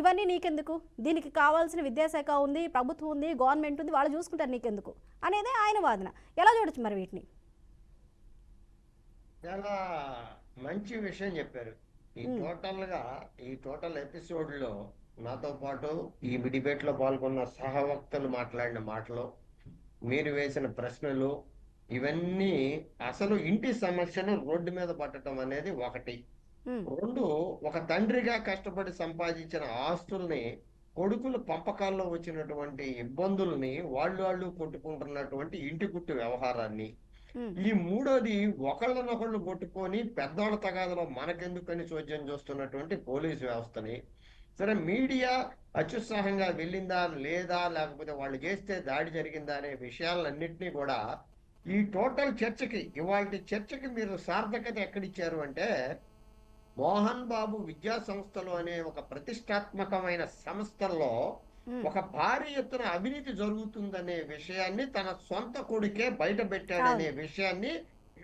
ఇవన్నీ నీకెందుకు, దీనికి కావాల్సిన విద్యాశాఖ ఉంది, ప్రభుత్వం ఉంది, గవర్నమెంట్ ఉంది, వాళ్ళు చూసుకుంటారు, నీకెందుకు అనేది ఆయన వాదన. ఎలా చూడొచ్చు మరి వీటిని? చాలా మంచి విషయం చెప్పారు. ఈ టోటల్ ఎపిసోడ్ లో నాతో పాటు ఈ డిబేట్ లో పాల్గొన్న సహవక్తలు మాట్లాడిన మాటలు, మీరు వేసిన ప్రశ్నలు, ఇవన్నీ అసలు ఇంటి సమస్యను రోడ్డు మీద పట్టడం అనేది ఒకటి. రెండు, ఒక తండ్రిగా కష్టపడి సంపాదించిన ఆస్తుల్ని, కొడుకుల పంపకాల్లో వచ్చినటువంటి ఇబ్బందుల్ని, వాళ్ళు కొట్టుకుంటున్నటువంటి ఇంటి గుట్టు వ్యవహారాన్ని, ఈ మూడోది ఒకళ్ళనొకళ్ళు కొట్టుకొని పెద్దోళ్ళ తగాదలో మనకెందుకని చోద్యం చూస్తున్నటువంటి పోలీసు వ్యవస్థని. సరే, మీడియా అత్యుత్సాహంగా వెళ్ళిందా లేదా, లేకపోతే వాళ్ళు చేస్తే దాడి జరిగిందా అనే విషయాలన్నింటినీ కూడా ఈ టోటల్ ఇవాళ చర్చకి మీరు సార్థకత ఎక్కడిచ్చారు అంటే, మోహన్ బాబు విద్యా సంస్థలు అనే ఒక ప్రతిష్టాత్మకమైన సంస్థల్లో ఒక భారీ ఎత్తున అవినీతి జరుగుతుందనే విషయాన్ని తన సొంత కొడుకే బయట పెట్టాడనే విషయాన్ని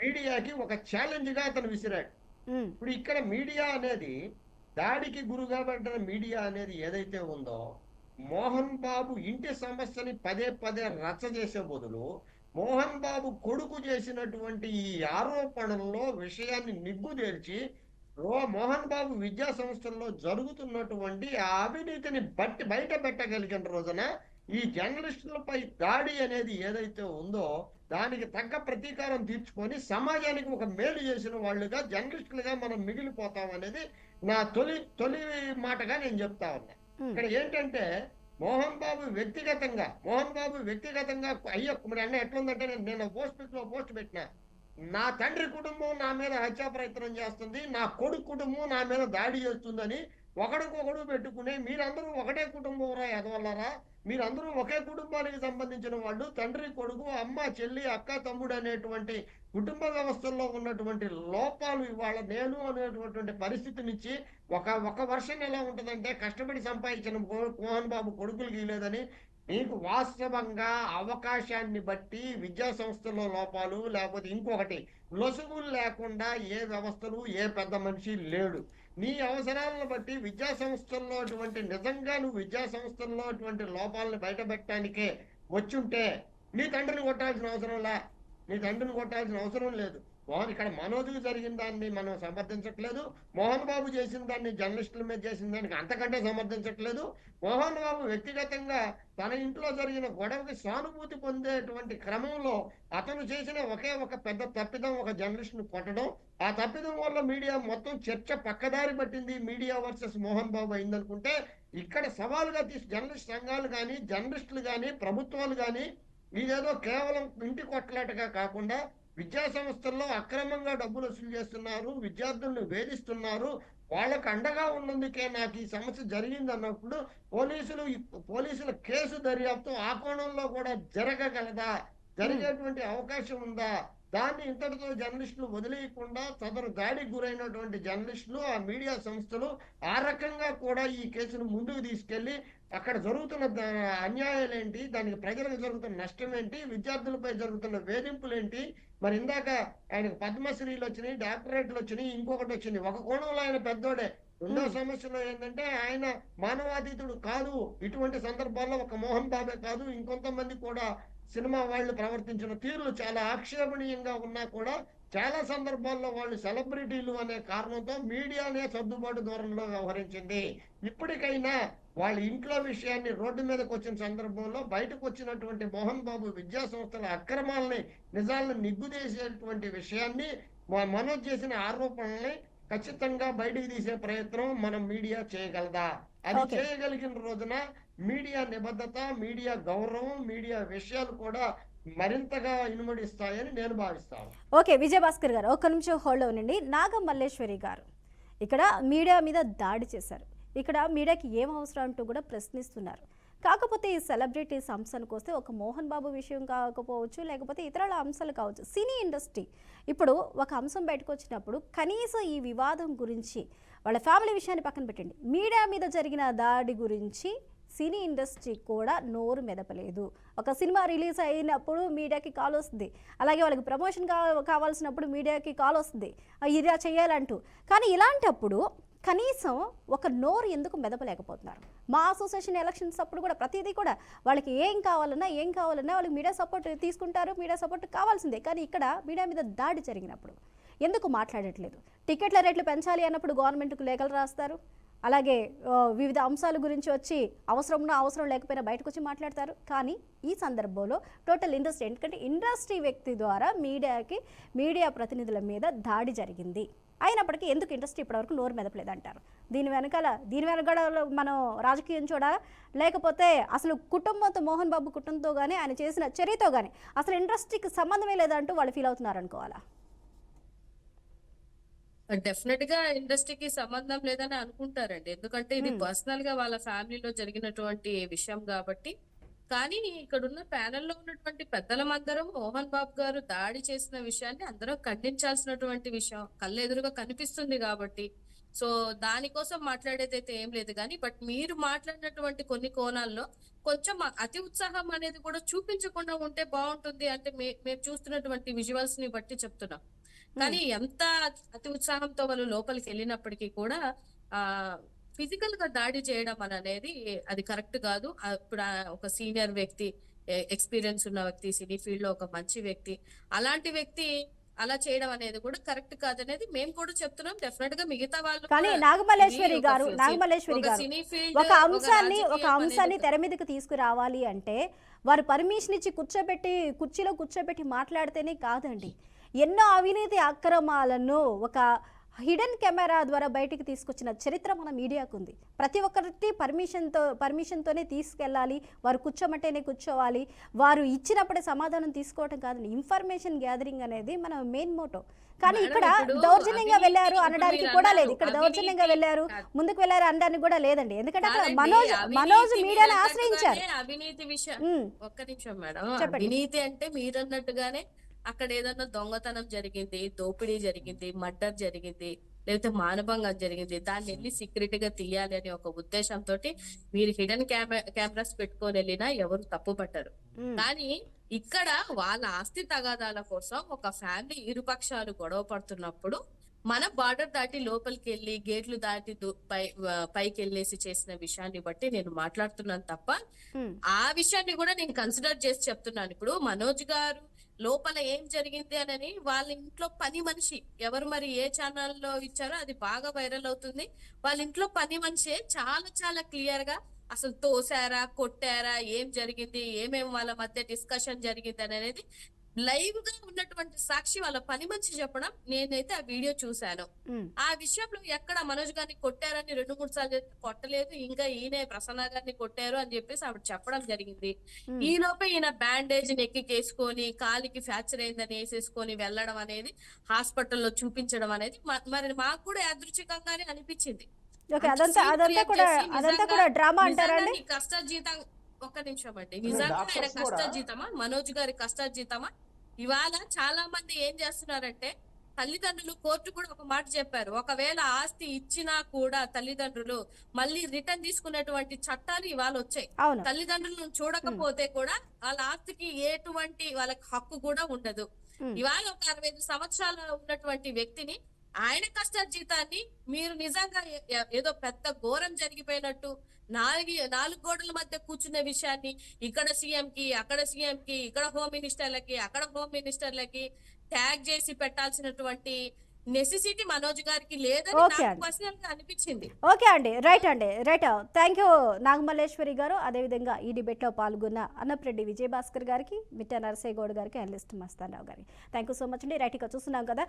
మీడియాకి ఒక ఛాలెంజ్ గా అతను విసిరాడు. ఇప్పుడు ఇక్కడ మీడియా అనేది, దాడికి గురుగా పడ్డ మీడియా అనేది ఏదైతే ఉందో, మోహన్ బాబు ఇంటి సమస్యని పదే రచ్చ చేసే బదులు మోహన్ బాబు కొడుకు చేసినటువంటి ఈ ఆరోపణల్లో విషయాన్ని నిగ్గుదేల్చి మోహన్ బాబు విద్యా సంస్థల్లో జరుగుతున్నటువంటి ఆ అవినీతిని బయట పెట్టగలిగిన రోజున ఈ జర్నలిస్టులపై దాడి అనేది ఏదైతే ఉందో దానికి తగ్గ ప్రతీకారం తీర్చుకొని సమాజానికి ఒక మేలు చేసిన వాళ్ళుగా జర్నలిస్టులుగా మనం మిగిలిపోతాం అనేది నా తొలి మాటగా నేను చెప్తా ఉన్నా. ఇక్కడ ఏంటంటే మోహన్ బాబు వ్యక్తిగతంగా అయ్యో మరి అన్న ఎట్లుందంటే నేను పోస్ట్ పెట్టినా, నా తండ్రి కుటుంబం నా మీద హత్యా ప్రయత్నం చేస్తుంది, నా కొడుకు కుటుంబం నా మీద దాడి చేస్తుందని ఒకడికొకడు పెట్టుకునే మీరందరూ ఒకటే కుటుంబం రా ఎదవల్లరా, మీరందరూ ఒకే కుటుంబానికి సంబంధించిన వాళ్ళు, తండ్రి కొడుకు అమ్మ చెల్లి అక్క తమ్ముడు అనేటువంటి కుటుంబ వ్యవస్థల్లో ఉన్నటువంటి లోపాలు ఇవాళ నేను అనేటువంటి పరిస్థితినిచ్చి ఒక వర్షన్ ఎలా ఉంటుందంటే కష్టపడి సంపాదించిన మోహన్ బాబు కొడుకులు గీయలేదని మీకు వాస్తవంగా అవకాశాన్ని బట్టి విద్యా సంస్థల్లో లోపాలు లేకపోతే ఇంకొకటి లొసుగులు లేకుండా ఏ వ్యవస్థలు ఏ పెద్ద మనిషి లేడు. నీ అవసరాలను బట్టి విద్యా సంస్థల్లో నిజంగా నువ్వు విద్యా సంస్థల్లో లోపాలను బయట పెట్టడానికే వచ్చుంటే నీ తండ్రిని కొట్టాల్సిన అవసరం లేదు. ఇక్కడ మనోజ్కి జరిగిన దాన్ని మనం సమర్థించట్లేదు, మోహన్ బాబు చేసిన దాన్ని జర్నలిస్టుల మీద చేసిన దానికి అంతకంటే సమర్థించట్లేదు. మోహన్ బాబు వ్యక్తిగతంగా తన ఇంట్లో జరిగిన గొడవకి సానుభూతి పొందేటువంటి క్రమంలో అతను చేసిన ఒకే ఒక పెద్ద తప్పిదం ఒక జర్నలిస్ట్ ను కొట్టడం, ఆ తప్పిదం వల్ల మీడియా మొత్తం చర్చ పక్కదారి పట్టింది, మీడియా వర్సెస్ మోహన్ బాబు అయిందనుకుంటే ఇక్కడ సవాలుగా జర్నలిస్ట్ సంఘాలు కానీ జర్నలిస్టులు కానీ ప్రభుత్వాలు కానీ ఇదేదో కేవలం ఇంటి కొట్టలాటగా కాకుండా విద్యా సంస్థల్లో అక్రమంగా డబ్బులు వసూలు చేస్తున్నారు, విద్యార్థులను వేధిస్తున్నారు, వాళ్ళకు అండగా ఉన్నందుకే నాకు ఈ సమస్య జరిగింది అన్నప్పుడు పోలీసుల కేసు దర్యాప్తు ఆ కోణంలో కూడా జరగగలదా, జరిగేటువంటి అవకాశం ఉందా, దాన్ని ఇంతటితో జర్నలిస్టులు వదిలేయకుండా సదరు దాడికి గురైనటువంటి జర్నలిస్టులు ఆ మీడియా సంస్థలు ఆ రకంగా కూడా ఈ కేసును ముందుకు తీసుకెళ్లి అక్కడ జరుగుతున్న అన్యాయాలు ఏంటి, దానికి ప్రజలకు జరుగుతున్న నష్టం ఏంటి, విద్యార్థులపై జరుగుతున్న వేధింపులు ఏంటి, మరి ఇందాక ఆయనకు పద్మశ్రీలు వచ్చినాయి, డాక్టరేట్లు వచ్చినాయి, ఇంకొకటి వచ్చింది, ఒక కోణంలో ఆయన పెద్దోడే. రెండో సమస్యలో ఏంటంటే ఆయన మానవాతీతుడు కాదు. ఇటువంటి సందర్భాల్లో ఒక మోహన్ బాబే కాదు ఇంకొంతమంది కూడా సినిమా వాళ్ళు ప్రవర్తించిన తీరులు చాలా ఆక్షేపణీయంగా ఉన్నా కూడా చాలా సందర్భాల్లో వాళ్ళు సెలబ్రిటీలు అనే కారణంతో మీడియానే సర్దుబాటు ధోరణిలో వ్యవహరించింది. ఇప్పటికైనా వాళ్ళ ఇంట్లో విషయాన్ని రోడ్డు మీదకి వచ్చిన సందర్భంలో బయటకు వచ్చినటువంటి మోహన్ బాబు విద్యా సంస్థల అక్రమాలని నిజాలను నిగ్గుదేసేటువంటి విషయాన్ని మనోజ్ చేసిన ఆరోపణల్ని ఖచ్చితంగా బయటికి తీసే ప్రయత్నం మనం మీడియా చేయగలదా? అది చేయగలిగిన రోజున మీడియా నిబద్ధత, మీడియా గౌరవం, మీడియా విషయాలు కూడా మరింతగా ఇనుమడిస్తాయని నేను భావిస్తాను. ఓకే విజయభాస్కర్ గారు ఒక్క నిమిషం హోల్డ్ అవునండి. నాగ మల్లేశ్వరి గారు ఇక్కడ మీడియా మీద దాడి చేశారు, ఇక్కడ మీడియాకి ఏం అవసరం అంటూ కూడా ప్రశ్నిస్తున్నారు. కాకపోతే ఈ సెలబ్రిటీస్ అంశానికి వస్తే ఒక మోహన్ బాబు విషయం కాకపోవచ్చు, లేకపోతే ఇతరుల అంశాలు కావచ్చు, సినీ ఇండస్ట్రీ ఇప్పుడు ఒక అంశం బయటకు వచ్చినప్పుడు కనీసం ఈ వివాదం గురించి వాళ్ళ ఫ్యామిలీ విషయాన్ని పక్కన పెట్టండి, మీడియా మీద జరిగిన దాడి గురించి సినీ ఇండస్ట్రీ కూడా నోరు మెదపలేదు. ఒక సినిమా రిలీజ్ అయినప్పుడు మీడియాకి కాల్ వస్తుంది, అలాగే వాళ్ళకి ప్రమోషన్ కావాల్సినప్పుడు మీడియాకి కాల్ వస్తుంది ఇలా చేయాలంటూ. కానీ ఇలాంటప్పుడు కనీసం ఒక నోరు ఎందుకు మెదపలేకపోతున్నారు? మా అసోసియేషన్ ఎలక్షన్స్ అప్పుడు కూడా ప్రతిదీ కూడా వాళ్ళకి ఏం కావాలన్నా వాళ్ళకి మీడియా సపోర్ట్ తీసుకుంటారు, మీడియా సపోర్ట్ కావాల్సిందే. కానీ ఇక్కడ మీడియా మీద దాడి జరిగినప్పుడు ఎందుకు మాట్లాడట్లేదు? టికెట్ల రేట్లు పెంచాలి అన్నప్పుడు గవర్నమెంట్కు లేఖలు రాస్తారు, అలాగే వివిధ అంశాల గురించి వచ్చి అవసరం లేకపోయినా బయటకు వచ్చి మాట్లాడతారు. కానీ ఈ సందర్భంలో టోటల్ ఇండస్ట్రీ, ఎందుకంటే ఇండస్ట్రీ వ్యక్తి ద్వారా మీడియా ప్రతినిధుల మీద దాడి జరిగింది అయినప్పటికీ ఎందుకు ఇండస్ట్రీ ఇప్పటివరకు నోరు మెదపలేదంటారు? దీని వెనకాల మనం రాజకీయం చూడాలా, లేకపోతే అసలు కుటుంబంతో మోహన్ బాబు కుటుంబంతో కానీ ఆయన చేసిన చర్యతో కానీ అసలు ఇండస్ట్రీకి సంబంధమే లేదంటూ వాళ్ళు ఫీల్ అవుతున్నారు అనుకోవాలా? డెఫినెట్ గా ఇండస్ట్రీకి సంబంధం లేదని అనుకుంటారండి, ఎందుకంటే ఇది పర్సనల్ గా వాళ్ళ ఫ్యామిలీలో జరిగినటువంటి విషయం కాబట్టి. కానీ ఇక్కడ ఉన్న ప్యానెల్లో ఉన్నటువంటి పెద్దలమందరం మోహన్ బాబు గారు దాడి చేసిన విషయాన్ని అందరం ఖండించాల్సినటువంటి విషయం కళ్ళెదురుగా కనిపిస్తుంది కాబట్టి సో దానికోసం మాట్లాడేదైతే ఏం లేదు. కానీ బట్ మీరు మాట్లాడినటువంటి కొన్ని కోణాల్లో కొంచెం అతి ఉత్సాహం అనేది కూడా చూపించకుండా ఉంటే బాగుంటుంది అంటే మేము చూస్తున్నటువంటి విజువల్స్ ని బట్టి చెప్తున్నాం. కానీ ఎంత అతి ఉత్సాహంతో వాళ్ళు లోపలికి వెళ్ళినప్పటికీ కూడా ఫిజికల్ గా దాడి చేయడం అనేది అది కరెక్ట్ కాదు. ఇప్పుడు ఒక సీనియర్ వ్యక్తి, ఎక్స్పీరియన్స్ ఉన్న వ్యక్తి, సినీ ఫీల్డ్ లో ఒక మంచి వ్యక్తి, అలాంటి వ్యక్తి అలా చేయడం అనేది కూడా కరెక్ట్ కాదనేది మేము కూడా చెప్తున్నాం. డెఫినెట్ గా మిగతా వాళ్ళు కానీ కూడా నాగమల్లేశ్వరి ఇది గారు ఒక సినీ ఫీల్డ్ ఒక అంశాన్ని రాజకీయం తెర మీదకి తీసుకురావాలి అంటే వారు పర్మిషన్ ఇచ్చి కుర్చీలో కూర్చోబెట్టి మాట్లాడితేనే కాదండి. ఎన్నో అవినీతి అక్రమాలను ఒక హిడెన్ కెమెరా ద్వారా బయటికి తీసుకొచ్చిన చరిత్ర మన మీడియాకు ఉంది. ప్రతి ఒక్కరికి పర్మిషన్తోనే తీసుకెళ్ళాలి, వారు కూర్చోమంటేనే కూర్చోవాలి, వారు ఇచ్చినప్పుడే సమాధానం తీసుకోవటం కాదండి. ఇన్ఫర్మేషన్ గ్యాదరింగ్ అనేది మన మెయిన్ మోటో. కానీ ఇక్కడ దౌర్జన్యంగా వెళ్ళారు అనడానికి కూడా లేదు. ఇక్కడ దౌర్జన్యంగా వెళ్ళారు, ముందుకు వెళ్ళారు అనడానికి కూడా లేదండి. ఎందుకంటే అక్కడ మనోజ్ మీడియాని ఆశ్రయించారు. అవినీతి విషయం ఒక్క నిమిషం మేడం. అవినీతి అంటే మీరన్నట్టుగానే అక్కడ ఏదన్నా దొంగతనం జరిగింది, దోపిడీ జరిగింది, మర్డర్ జరిగింది, లేకపోతే మానభంగం జరిగింది, దాన్ని వెళ్ళి సీక్రెట్ గా తీయాలి అనే ఒక ఉద్దేశంతో మీరు హిడెన్ కెమెరాస్ పెట్టుకొని వెళ్ళినా ఎవరు తప్పు పట్టరు. కానీ ఇక్కడ వాళ్ళ ఆస్తి తగాదాల కోసం ఒక ఫ్యామిలీ ఇరుపక్షాలు గొడవ పడుతున్నప్పుడు మన బార్డర్ దాటి లోపలికి వెళ్ళి గేట్లు దాటి పైకి వెళ్ళేసి చేసిన విషయాన్ని బట్టి నేను మాట్లాడుతున్నాను తప్ప ఆ విషయాన్ని కూడా నేను కన్సిడర్ చేసి చెప్తున్నాను. ఇప్పుడు మనోజ్ గారు లోపల ఏం జరిగింది అని వాళ్ళ ఇంట్లో పని మనిషి ఎవరు మరి ఏ ఛానల్లో ఇచ్చారో అది బాగా వైరల్ అవుతుంది. వాళ్ళ ఇంట్లో పని మనిషి చాలా చాలా క్లియర్ గా అసలు తోసారా, కొట్టారా, ఏం జరిగింది, ఏమేమి వాళ్ళ మధ్య డిస్కషన్ జరిగింది అనేది లైవ్ గా ఉన్నటువంటి సాక్షి వాళ్ళ పని మనిషి చెప్పడం నేనైతే ఆ వీడియో చూశాను. ఆ విషయంలో ఎక్కడ మనోజ్ గారిని కొట్టారని 2-3 సార్లు కొట్టలేదు, ఇంకా ఈయన ప్రసన్న గారిని కొట్టారు అని చెప్పేసి ఆవిడ చెప్పడం జరిగింది. ఈ లోపే ఈయన బ్యాండేజ్ నెక్కికేసుకొని కాలికి ఫ్రాక్చర్ అయిందని వేసేసుకొని వెళ్ళడం అనేది, హాస్పిటల్లో చూపించడం అనేది మరి మాకు కూడా యాదృచ్ఛికంగానే అనిపించింది. కష్టజీతం ఒక్క నిమిషం అండి, నిజంగా ఆయన కష్టజీతమా, మనోజ్ గారి కష్టజీతమా? ఇవాళ చాలా మంది ఏం చేస్తున్నారంటే తల్లిదండ్రులు, కోర్టు కూడా ఒక మాట చెప్పారు, ఒకవేళ ఆస్తి ఇచ్చినా కూడా తల్లిదండ్రులు మళ్ళీ రిటర్న్ తీసుకునేటువంటి చట్టాలు ఇవాళ వచ్చాయి. తల్లిదండ్రులను చూడకపోతే కూడా వాళ్ళ ఆస్తికి ఎటువంటి వాళ్ళకి హక్కు కూడా ఉండదు. ఇవాళ ఒక 65 సంవత్సరాలు ఉన్నటువంటి వ్యక్తిని ఆయన కష్టార్జితాన్ని మీరు నిజంగా ఏదో పెద్ద ఘోరం జరిగిపోయినట్టు 4 గోడల మధ్య కూర్చునే విషయాన్ని ఇక్కడ సీఎం కి, అక్కడ సీఎం కి, ఇక్కడ హోమ్ మినిస్టర్లకి, అక్కడ హోమ్ మినిస్టర్లకి ట్యాగ్ చేసి పెట్టాల్సినటువంటి నెసెసిటీ మనోజ్ గారికి లేదని నాకు పర్సనల్ గా అనిపించింది. ఓకే అండి, రైట్ థ్యాంక్ యూ నాగమల్లేశ్వరి గారు. అదేవిధంగా ఈ డిబేట్ లో పాల్గొన్న అన్నప్రెడ్డి విజయభాస్కర్ గారికి, మిట్ట నరసయ్య గౌడ్ గారికి, అనలిస్ట్ మస్తానరావు గారికి థ్యాంక్ యూ సో మచ్ అండి. రైట్, ఇక చూస్తున్నాం కదా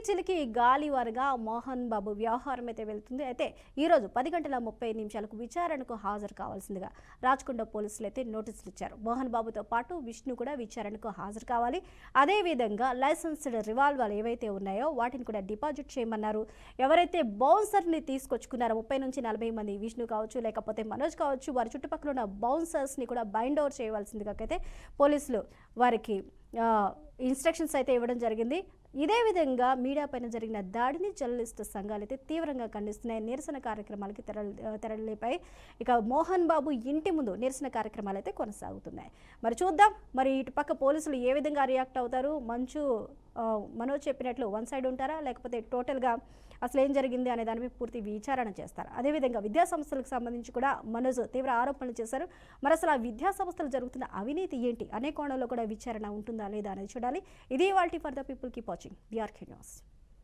చిలికి గాలివారుగా మోహన్ బాబు వ్యవహారం అయితే వెళ్తుంది. అయితే ఈ రోజు 10:30 విచారణకు హాజరు కావాల్సిందిగా రాచకొండ పోలీసులు అయితే నోటీసులు ఇచ్చారు. మోహన్ బాబుతో పాటు విష్ణు కూడా విచారణకు హాజరు కావాలి. అదేవిధంగా లైసెన్స్డ్ రివాల్వర్లు ఏవైతే ఉన్నాయో వాటిని డిపాజిట్ చేయమన్నారు. ఎవరైతే బౌన్సర్ని తీసుకొచ్చుకున్నారో 30 నుంచి 40 మంది, విష్ణు కావచ్చు లేకపోతే మనోజ్ కావచ్చు, వారి చుట్టుపక్కల ఉన్న బౌన్సర్స్ని కూడా బైండ్ ఓవర్ చేయవలసిందిగా అయితే పోలీసులు వారికి ఇన్స్ట్రక్షన్స్ అయితే ఇవ్వడం జరిగింది. ఇదే విధంగా మీడియా పైన జరిగిన దాడిని జర్నలిస్టు సంఘాలు అయితే తీవ్రంగా ఖండిస్తున్నాయి. నిరసన కార్యక్రమాలకి తెరలిపై ఇక మోహన్ బాబు ఇంటి ముందు నిరసన కార్యక్రమాలు అయితే కొనసాగుతున్నాయి. మరి చూద్దాం, మరి ఇటుపక్క పోలీసులు ఏ విధంగా రియాక్ట్ అవుతారు. మనోజ్ చెప్పినట్లు వన్ సైడ్ ఉంటారా, లేకపోతే టోటల్గా అసలు ఏం జరిగింది అనే దానిపై పూర్తి విచారణ చేస్తారు. అదేవిధంగా విద్యా సంస్థలకు సంబంధించి కూడా మనోజ్ తీవ్ర ఆరోపణలు చేశారు. మరి అసలు ఆ విద్యా సంస్థలు జరుగుతున్న అవినీతి ఏంటి అనే కోణంలో కూడా విచారణ ఉంటుందా లేదా అనేది చూడాలి. ఇది ఇవాల్టి for the people. Keep watching BRK news.